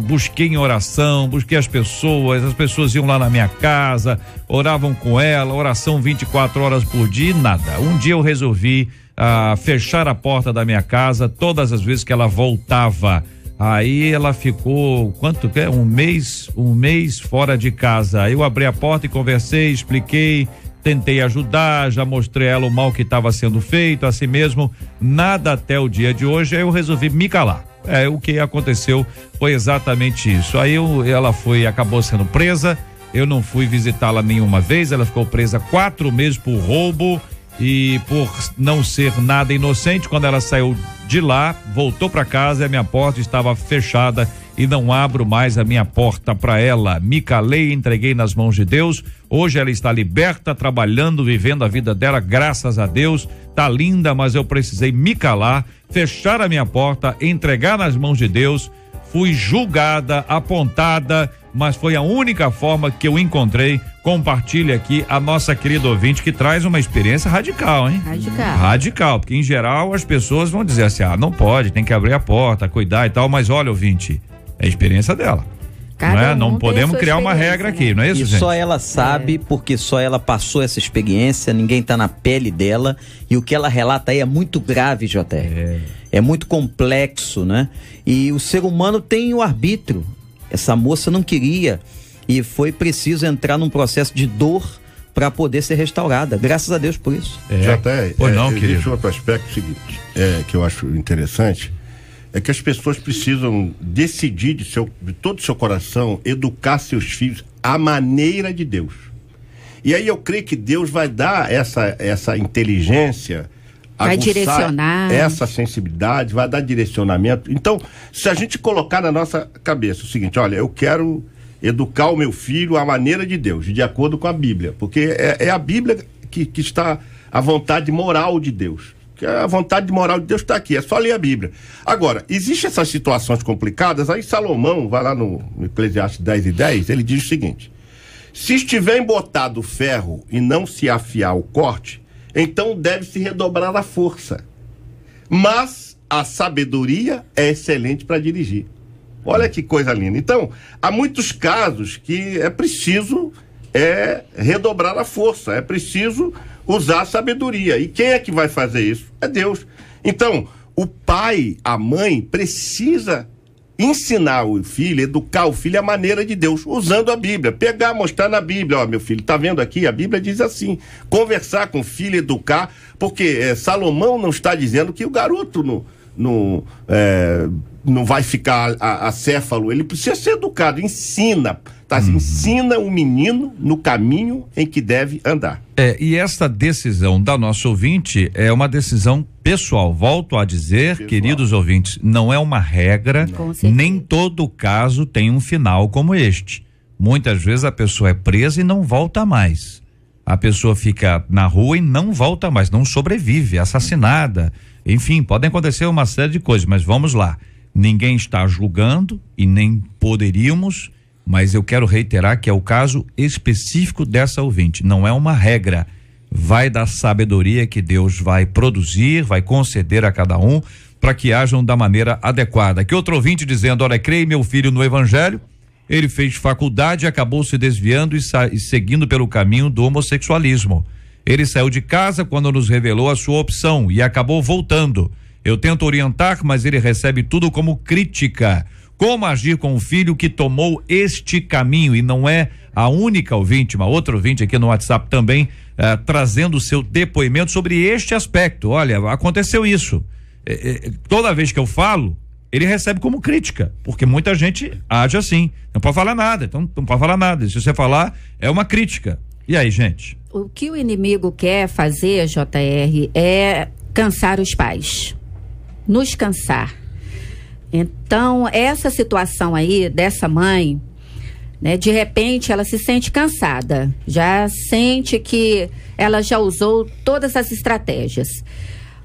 busquei em oração, busquei as pessoas iam lá na minha casa, oravam com ela, oração 24 horas por dia e nada. Um dia eu resolvi fechar a porta da minha casa todas as vezes que ela voltava. Aí ela ficou, quanto que é? Um mês fora de casa. Eu abri a porta e conversei, expliquei, tentei ajudar, já mostrei a ela o mal que estava sendo feito, assim mesmo, nada até o dia de hoje. Aí eu resolvi me calar. O que aconteceu foi exatamente isso. Aí ela acabou sendo presa, eu não fui visitá-la nenhuma vez, ela ficou presa 4 meses por roubo e por não ser nada inocente. Quando ela saiu de lá, voltou para casa e a minha porta estava fechada e não abro mais a minha porta para ela. Me calei, entreguei nas mãos de Deus. Hoje ela está liberta, trabalhando, vivendo a vida dela, graças a Deus. Tá linda, mas eu precisei me calar, fechar a minha porta, entregar nas mãos de Deus. Fui julgada, apontada, mas foi a única forma que eu encontrei. Compartilha aqui a nossa querida ouvinte, que traz uma experiência radical, hein? Radical, porque em geral as pessoas vão dizer assim, não pode, tem que abrir a porta, cuidar e tal, mas olha, ouvinte, é a experiência dela. Não podemos criar uma regra aqui, não é isso, e gente? Só ela sabe, porque só ela passou essa experiência, ninguém tá na pele dela, e o que ela relata aí é muito grave, JR. É muito complexo, né? E o ser humano tem o arbítrio. Essa moça não queria e foi preciso entrar num processo de dor para poder ser restaurada. Graças a Deus por isso. Existe outro aspecto seguinte, que eu acho interessante, é que as pessoas precisam decidir de todo o seu coração educar seus filhos à maneira de Deus. E aí eu creio que Deus vai dar essa inteligência, vai direcionar essa sensibilidade, vai dar direcionamento. Então, se a gente colocar na nossa cabeça o seguinte, olha, eu quero educar o meu filho à maneira de Deus, de acordo com a Bíblia, porque é a Bíblia que está a vontade moral de Deus. Que a vontade moral de Deus está aqui, é só ler a Bíblia. Agora, existem essas situações complicadas, aí Salomão, vai lá no Eclesiastes 10:10, ele diz o seguinte: se estiver embotado o ferro e não se afiar o corte, então deve-se redobrar a força. Mas a sabedoria é excelente para dirigir. Olha que coisa linda. Então, há muitos casos que é preciso redobrar a força, é preciso usar a sabedoria. E quem é que vai fazer isso? É Deus. Então, o pai, a mãe, precisa ensinar o filho, educar o filho à maneira de Deus, usando a Bíblia. Pegar, mostrar na Bíblia, meu filho, tá vendo aqui? A Bíblia diz assim, conversar com o filho, educar, porque Salomão não está dizendo que o garoto não vai ficar acéfalo, ele precisa ser educado, ensina, ensina o menino no caminho em que deve andar. E essa decisão da nossa ouvinte é uma decisão pessoal, volto a dizer, queridos ouvintes, não é uma regra, nem todo caso tem um final como este. Muitas vezes a pessoa é presa e não volta mais. A pessoa fica na rua e não volta mais, não sobrevive, assassinada, enfim, podem acontecer uma série de coisas, mas vamos lá. Ninguém está julgando e nem poderíamos, mas eu quero reiterar que é o caso específico dessa ouvinte, não é uma regra. vai da sabedoria que Deus vai produzir, vai conceder a cada um, para que hajam da maneira adequada. Que outro ouvinte dizendo: olha, criei meu filho no evangelho, ele fez faculdade e acabou se desviando e seguindo pelo caminho do homossexualismo. Ele saiu de casa quando nos revelou a sua opção e acabou voltando. Eu tento orientar, mas ele recebe tudo como crítica. Como agir com o filho que tomou este caminho? E não é a única ouvinte, uma outra ouvinte aqui no WhatsApp também, trazendo o seu depoimento sobre este aspecto. Olha, aconteceu isso. Toda vez que eu falo, ele recebe como crítica, porque muita gente age assim. Não pode falar nada, então não pode falar nada. Se você falar, é uma crítica. E aí, gente? O que o inimigo quer fazer, JR, é cansar os pais. Nos cansar. Então, essa situação aí dessa mãe, né, de repente ela se sente cansada, já sente que ela já usou todas as estratégias.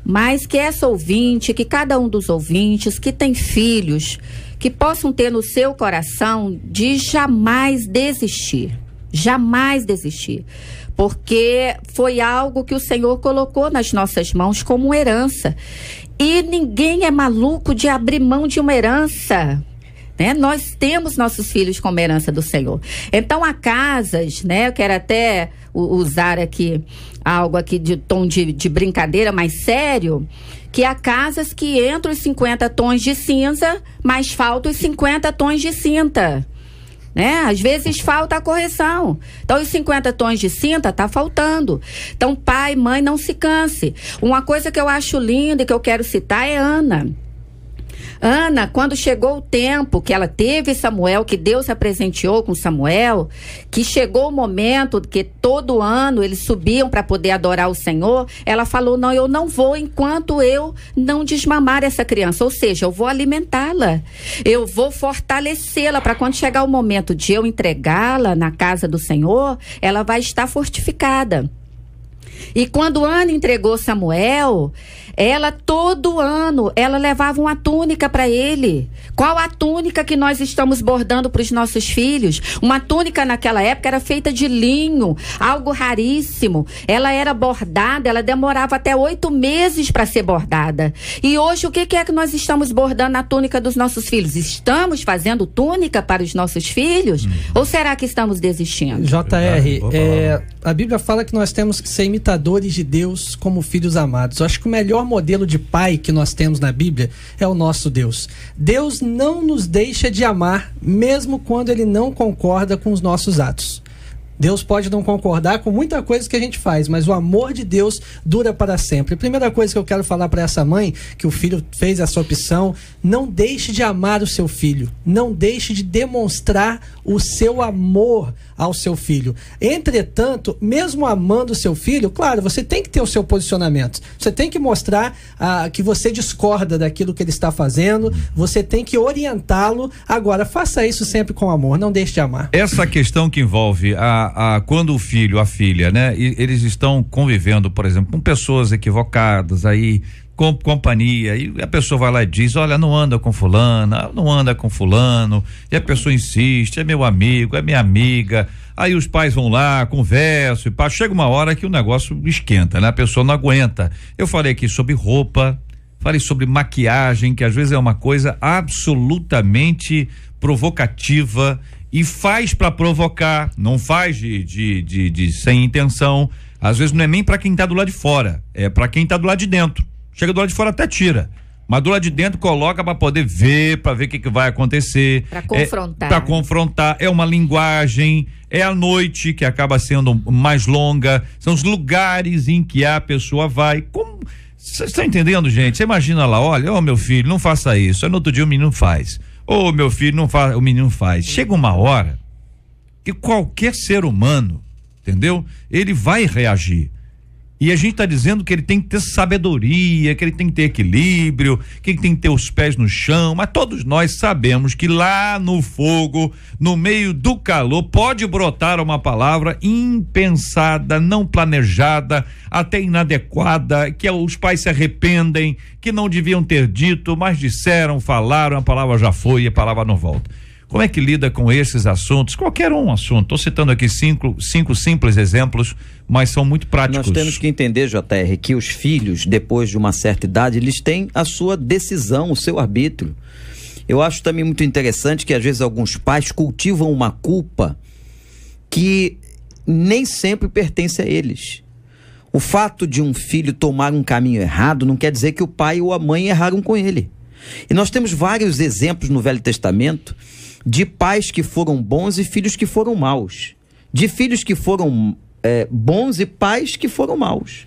Mas que essa ouvinte, que cada um dos ouvintes que tem filhos, que possam ter no seu coração de jamais desistir. Jamais desistir. Porque foi algo que o Senhor colocou nas nossas mãos como herança. E ninguém é maluco de abrir mão de uma herança, né? Nós temos nossos filhos como herança do Senhor. Então há casas, né? Eu quero até usar aqui algo aqui de tom de brincadeira, mais sério, que há casas que entram os 50 tons de cinza, mas faltam os 50 tons de cinta. Né? Às vezes falta a correção. Então, os 50 tons de cinta tá faltando. Então, pai, mãe, não se canse. Uma coisa que eu acho linda e que eu quero citar é Ana. Ana, quando chegou o tempo que ela teve Samuel, que Deus a presenteou com Samuel, que chegou o momento que todo ano eles subiam para poder adorar o Senhor, ela falou: não, eu não vou enquanto eu não desmamar essa criança, ou seja, eu vou alimentá-la, eu vou fortalecê-la para quando chegar o momento de eu entregá-la na casa do Senhor, ela vai estar fortificada. E quando Ana entregou Samuel, ela todo ano, ela levava uma túnica para ele. Qual a túnica que nós estamos bordando para os nossos filhos? Uma túnica naquela época era feita de linho, algo raríssimo. Ela era bordada, ela demorava até 8 meses para ser bordada. E hoje o que é que nós estamos bordando na túnica dos nossos filhos? Estamos fazendo túnica para os nossos filhos? Ou será que estamos desistindo? JR, a Bíblia fala que nós temos que ser imitadores de Deus como filhos amados. Eu acho que o melhor modelo de pai que nós temos na Bíblia é o nosso Deus. Deus não nos deixa de amar, mesmo quando Ele não concorda com os nossos atos. Deus pode não concordar com muita coisa que a gente faz, mas o amor de Deus dura para sempre. A primeira coisa que eu quero falar para essa mãe, que o filho fez essa opção: não deixe de amar o seu filho, não deixe de demonstrar o seu amor ao seu filho. Entretanto, mesmo amando o seu filho, claro, você tem que ter o seu posicionamento, você tem que mostrar que você discorda daquilo que ele está fazendo, você tem que orientá-lo. Agora, faça isso sempre com amor, não deixe de amar. Essa questão que envolve quando o filho, a filha, né, eles estão convivendo, por exemplo, com pessoas equivocadas, aí com companhia, e a pessoa vai lá e diz: olha, não anda com fulana, não anda com fulano, e a pessoa insiste: é meu amigo, é minha amiga. Aí os pais vão lá, conversam, e chega uma hora que o negócio esquenta, né? A pessoa não aguenta. Eu falei aqui sobre roupa, falei sobre maquiagem, que às vezes é uma coisa absolutamente provocativa e faz para provocar, não faz de sem intenção. Às vezes não é nem para quem tá do lado de fora, é para quem tá do lado de dentro. Chega do lado de fora até tira, mas do lado de dentro coloca para poder ver, para ver o que vai acontecer. Para confrontar. Para confrontar, é uma linguagem, é a noite que acaba sendo mais longa, são os lugares em que a pessoa vai. Como você está entendendo, gente? Você imagina lá: olha, meu filho, não faça isso. Aí no outro dia o menino faz. Meu filho não faz, o menino faz. Chega uma hora que qualquer ser humano, entendeu? Ele vai reagir. E a gente está dizendo que ele tem que ter sabedoria, que ele tem que ter equilíbrio, que ele tem que ter os pés no chão, mas todos nós sabemos que lá no fogo, no meio do calor, pode brotar uma palavra impensada, não planejada, até inadequada, que os pais se arrependem, que não deviam ter dito, mas disseram, falaram, a palavra já foi e a palavra não volta. Como é que lida com esses assuntos? Qualquer um assunto. Estou citando aqui cinco simples exemplos, mas são muito práticos. Nós temos que entender, JR, que os filhos, depois de uma certa idade, eles têm a sua decisão, o seu arbítrio. Eu acho também muito interessante que às vezes alguns pais cultivam uma culpa que nem sempre pertence a eles. O fato de um filho tomar um caminho errado não quer dizer que o pai ou a mãe erraram com ele. E nós temos vários exemplos no Velho Testamento de pais que foram bons e filhos que foram maus. De filhos que foram bons e pais que foram maus.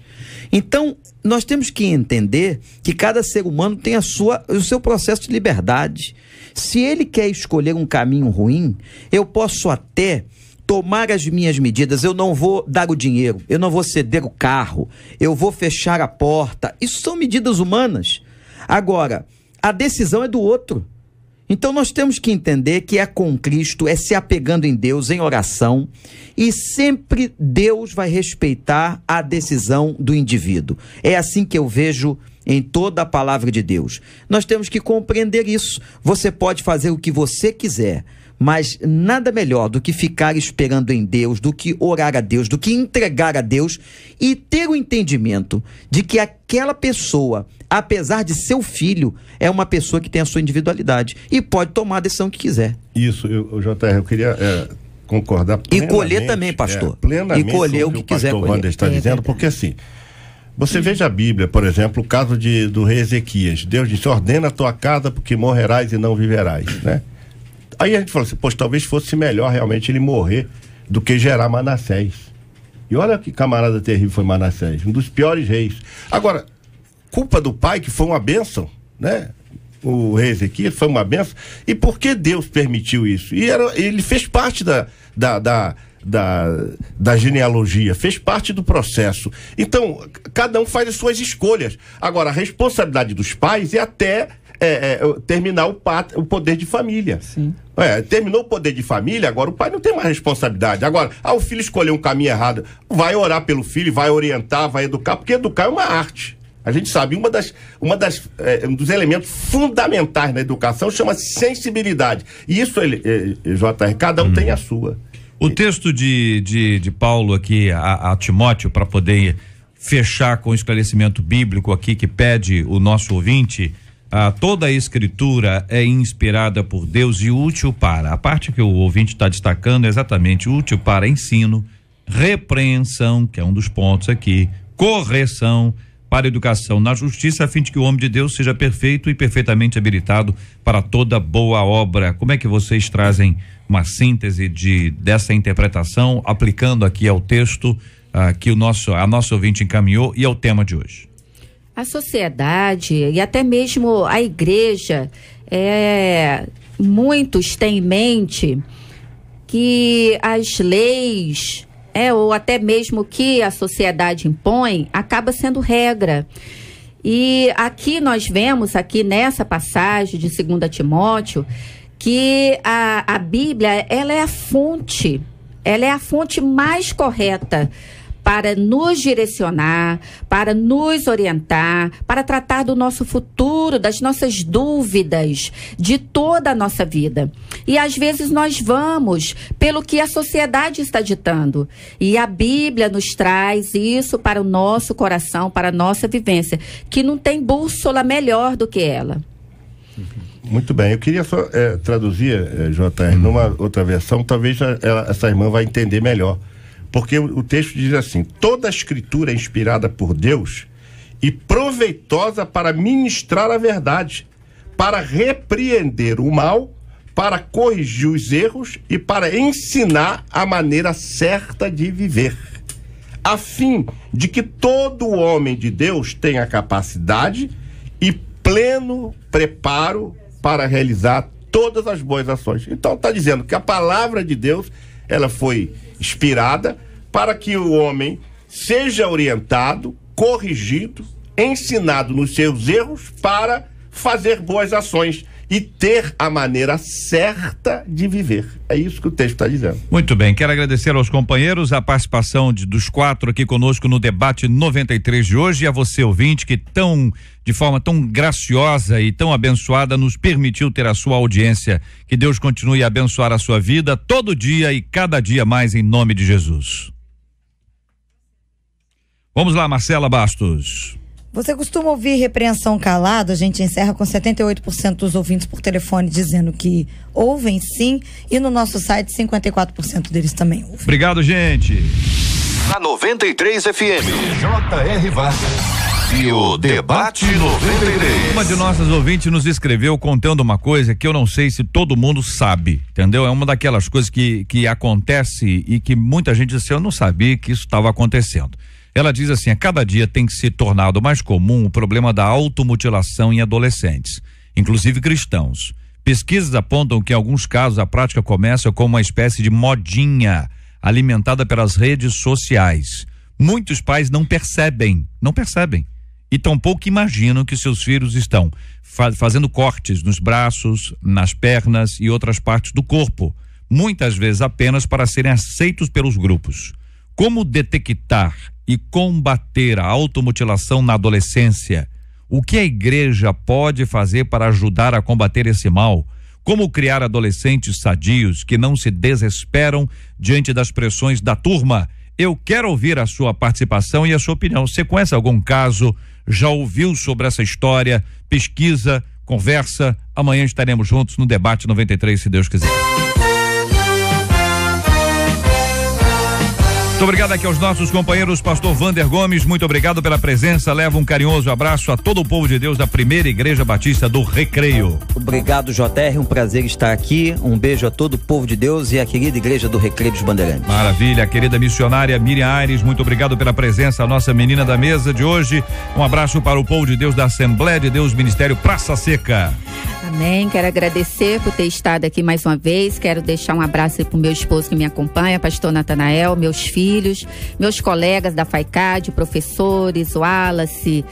Então, nós temos que entender que cada ser humano tem o seu processo de liberdade. Se ele quer escolher um caminho ruim, eu posso até tomar as minhas medidas. Eu não vou dar o dinheiro, eu não vou ceder o carro, eu vou fechar a porta. Isso são medidas humanas. Agora, a decisão é do outro. Então nós temos que entender que é com Cristo, é se apegando em Deus, em oração, e sempre Deus vai respeitar a decisão do indivíduo. É assim que eu vejo em toda a palavra de Deus. Nós temos que compreender isso. Você pode fazer o que você quiser, mas nada melhor do que ficar esperando em Deus, do que orar a Deus, do que entregar a Deus e ter o entendimento de que aquela pessoa, apesar de seu filho, é uma pessoa que tem a sua individualidade e pode tomar a decisão que quiser. Isso, JR, eu queria concordar plenamente. E colher também, pastor. Plenamente e colher o que quiser colher. O pastor Wander está dizendo, porque assim, você veja a Bíblia, por exemplo, o caso do rei Ezequias. Deus disse, ordena a tua casa porque morrerás e não viverás, né? Aí a gente falou assim, poxa, talvez fosse melhor realmente ele morrer do que gerar Manassés. E olha que camarada terrível foi Manassés, um dos piores reis. Agora, culpa do pai, que foi uma bênção, né? O rei Ezequias foi uma bênção. E por que Deus permitiu isso? E ele fez parte da genealogia, fez parte do processo. Então, cada um faz as suas escolhas. Agora, a responsabilidade dos pais é até terminar o poder de família. Sim. Terminou o poder de família, agora o pai não tem mais responsabilidade. Agora, o filho escolheu um caminho errado, vai orar pelo filho, vai orientar, vai educar, porque educar é uma arte. A gente sabe, um dos elementos fundamentais na educação chama-se sensibilidade. E isso, JR, cada um tem a sua. O texto de Paulo aqui a Timóteo, para poder fechar com o esclarecimento bíblico aqui que pede o nosso ouvinte, toda a escritura é inspirada por Deus e útil para, a parte que o ouvinte está destacando é exatamente útil para ensino, repreensão, que é um dos pontos aqui, correção, para educação na justiça, a fim de que o homem de Deus seja perfeito e perfeitamente habilitado para toda boa obra. Como é que vocês trazem uma síntese dessa interpretação, aplicando aqui ao texto que a nossa ouvinte encaminhou e ao tema de hoje? A sociedade e até mesmo a igreja, muitos têm em mente que as leis, ou até mesmo que a sociedade impõe, acaba sendo regra. E aqui nós vemos, aqui nessa passagem de 2 Timóteo, que a Bíblia, ela é a fonte mais correta para nos direcionar, para nos orientar, para tratar do nosso futuro, das nossas dúvidas, de toda a nossa vida. E às vezes nós vamos pelo que a sociedade está ditando. E a Bíblia nos traz isso para o nosso coração, para a nossa vivência, que não tem bússola melhor do que ela. Muito bem, eu queria só traduzir, JR, numa outra versão, talvez essa irmã vai entender melhor. Porque o texto diz assim: toda a escritura é inspirada por Deus e proveitosa para ministrar a verdade, para repreender o mal, para corrigir os erros e para ensinar a maneira certa de viver, a fim de que todo homem de Deus tenha capacidade e pleno preparo para realizar todas as boas ações. Então está dizendo que a palavra de Deus, ela foi inspirada para que o homem seja orientado, corrigido, ensinado nos seus erros para fazer boas ações. e ter a maneira certa de viver. É isso que o texto está dizendo. Muito bem, quero agradecer aos companheiros a participação dos 4 aqui conosco no debate 93 de hoje, e a você, ouvinte, que de forma tão graciosa e tão abençoada nos permitiu ter a sua audiência. Que Deus continue a abençoar a sua vida todo dia e cada dia mais, em nome de Jesus. Vamos lá, Marcela Bastos. Você costuma ouvir repreensão calada? A gente encerra com 78% dos ouvintes por telefone dizendo que ouvem sim, e no nosso site 54% deles também ouvem. Obrigado, gente. Na 93 FM, J.R. Vargas e o Debate 93. Uma de nossas ouvintes nos escreveu contando uma coisa que eu não sei se todo mundo sabe, entendeu? É uma daquelas coisas que acontece e que muita gente diz assim, eu não sabia que isso estava acontecendo. Ela diz assim, a cada dia tem que se tornado mais comum o problema da automutilação em adolescentes, inclusive cristãos. Pesquisas apontam que em alguns casos a prática começa como uma espécie de modinha alimentada pelas redes sociais. Muitos pais não percebem e tampouco imaginam que seus filhos estão fazendo cortes nos braços, nas pernas e outras partes do corpo, muitas vezes apenas para serem aceitos pelos grupos. Como detectar e combater a automutilação na adolescência? O que a igreja pode fazer para ajudar a combater esse mal? Como criar adolescentes sadios que não se desesperam diante das pressões da turma? Eu quero ouvir a sua participação e a sua opinião. Você conhece algum caso? Já ouviu sobre essa história? Pesquisa, conversa. Amanhã estaremos juntos no Debate 93, se Deus quiser. Muito obrigado aqui aos nossos companheiros, pastor Vander Gomes, muito obrigado pela presença, leva um carinhoso abraço a todo o povo de Deus da Primeira Igreja Batista do Recreio. Obrigado, JR, um prazer estar aqui, um beijo a todo o povo de Deus e a querida Igreja do Recreio dos Bandeirantes. Maravilha, a querida missionária Miriam Aires, muito obrigado pela presença, a nossa menina da mesa de hoje, um abraço para o povo de Deus da Assembleia de Deus, Ministério Praça Seca. Amém, quero agradecer por ter estado aqui mais uma vez, quero deixar um abraço para o meu esposo que me acompanha, pastor Natanael, meus filhos, meus colegas da FAICAD, professores, o Wallace,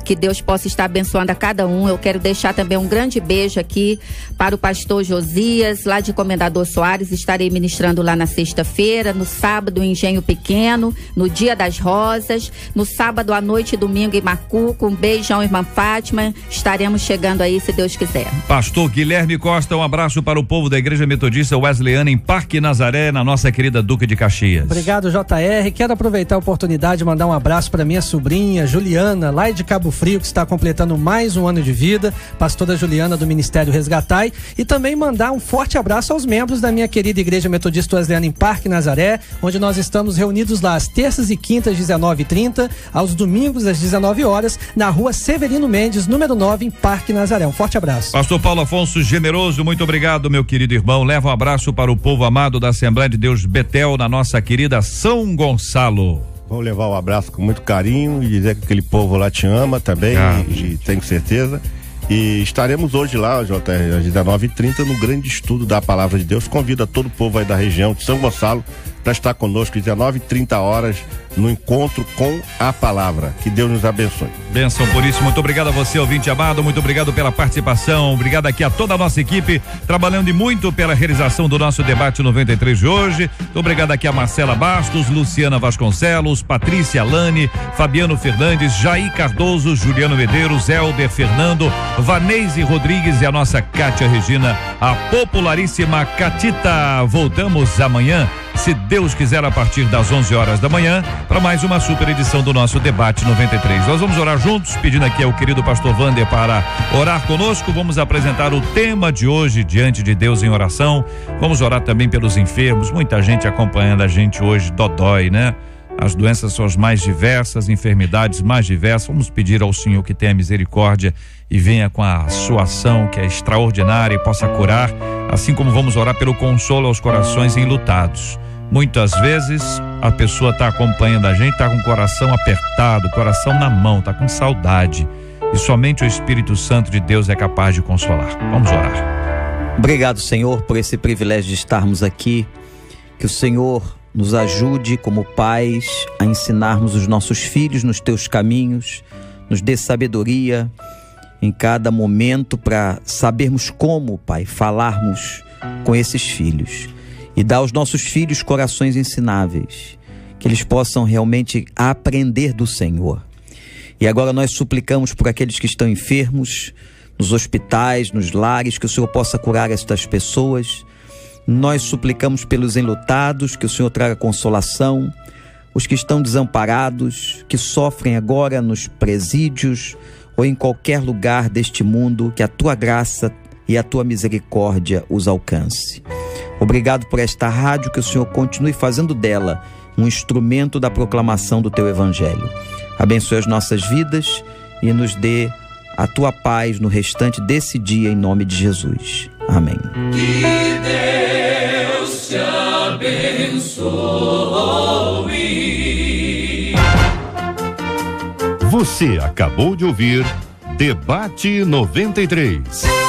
que Deus possa estar abençoando a cada um. Eu quero deixar também um grande beijo aqui para o pastor Josias, lá de Comendador Soares. Estarei ministrando lá na sexta-feira, no sábado em Engenho Pequeno, no Dia das Rosas, no sábado à noite e domingo em Macuco. Um beijão, irmã Fátima, estaremos chegando aí se Deus quiser. Pastor Guilherme Costa, um abraço para o povo da Igreja Metodista Wesleyana em Parque Nazaré, na nossa querida Duque de Caxias. Obrigado, JR. Quero aproveitar a oportunidade de mandar um abraço para minha sobrinha Juliana, lá de Cabo Frio, que está completando mais um ano de vida, pastora Juliana do Ministério Resgatai, e também mandar um forte abraço aos membros da minha querida Igreja Metodista Wesleyana em Parque Nazaré, onde nós estamos reunidos lá às terças e quintas, 19h30, aos domingos às 19 horas, na rua Severino Mendes, número 9, em Parque Nazaré. Um forte abraço. Pastor Paulo Afonso Generoso, muito obrigado, meu querido irmão. Leva um abraço para o povo amado da Assembleia de Deus Betel, na nossa querida São Gonçalo. Vou levar o abraço com muito carinho e dizer que aquele povo lá te ama também, e tenho certeza. E estaremos hoje lá, JR, às 19h30, no grande estudo da Palavra de Deus. Convido a todo o povo aí da região de São Gonçalo para estar conosco às 19h30 no encontro com a palavra. Que Deus nos abençoe. Bênção por isso, muito obrigado a você, ouvinte amado, muito obrigado pela participação, obrigado aqui a toda a nossa equipe, trabalhando e muito pela realização do nosso debate 93 de hoje. Muito obrigado aqui a Marcela Bastos, Luciana Vasconcelos, Patrícia Lane, Fabiano Fernandes, Jair Cardoso, Juliano Medeiros, Helder Fernando, Vanese Rodrigues e a nossa Cátia Regina, a popularíssima Catita. Voltamos amanhã, se Deus quiser, a partir das 11 horas da manhã, para mais uma super edição do nosso Debate 93. Nós vamos orar juntos, pedindo aqui ao querido pastor Vander para orar conosco. Vamos apresentar o tema de hoje diante de Deus em oração. Vamos orar também pelos enfermos, muita gente acompanhando a gente hoje, dodói, né? As doenças são as mais diversas, enfermidades mais diversas. Vamos pedir ao Senhor que tenha misericórdia e venha com a sua ação, que é extraordinária, e possa curar, assim como vamos orar pelo consolo aos corações enlutados. Muitas vezes a pessoa está acompanhando a gente, está com o coração apertado, coração na mão, está com saudade, e somente o Espírito Santo de Deus é capaz de consolar. Vamos orar. Obrigado, Senhor, por esse privilégio de estarmos aqui. Que o Senhor nos ajude como pais a ensinarmos os nossos filhos nos teus caminhos, nos dê sabedoria, em cada momento, para sabermos como, Pai, falarmos com esses filhos. E dá aos nossos filhos corações ensináveis, que eles possam realmente aprender do Senhor. E agora nós suplicamos por aqueles que estão enfermos, nos hospitais, nos lares, que o Senhor possa curar estas pessoas. Nós suplicamos pelos enlutados, que o Senhor traga consolação. Os que estão desamparados, que sofrem agora nos presídios ou em qualquer lugar deste mundo, que a Tua graça e a Tua misericórdia os alcance. Obrigado por esta rádio, que o Senhor continue fazendo dela um instrumento da proclamação do Teu Evangelho. Abençoe as nossas vidas e nos dê a Tua paz no restante desse dia, em nome de Jesus. Amém. Que Deus te abençoe. Você acabou de ouvir Debate 93.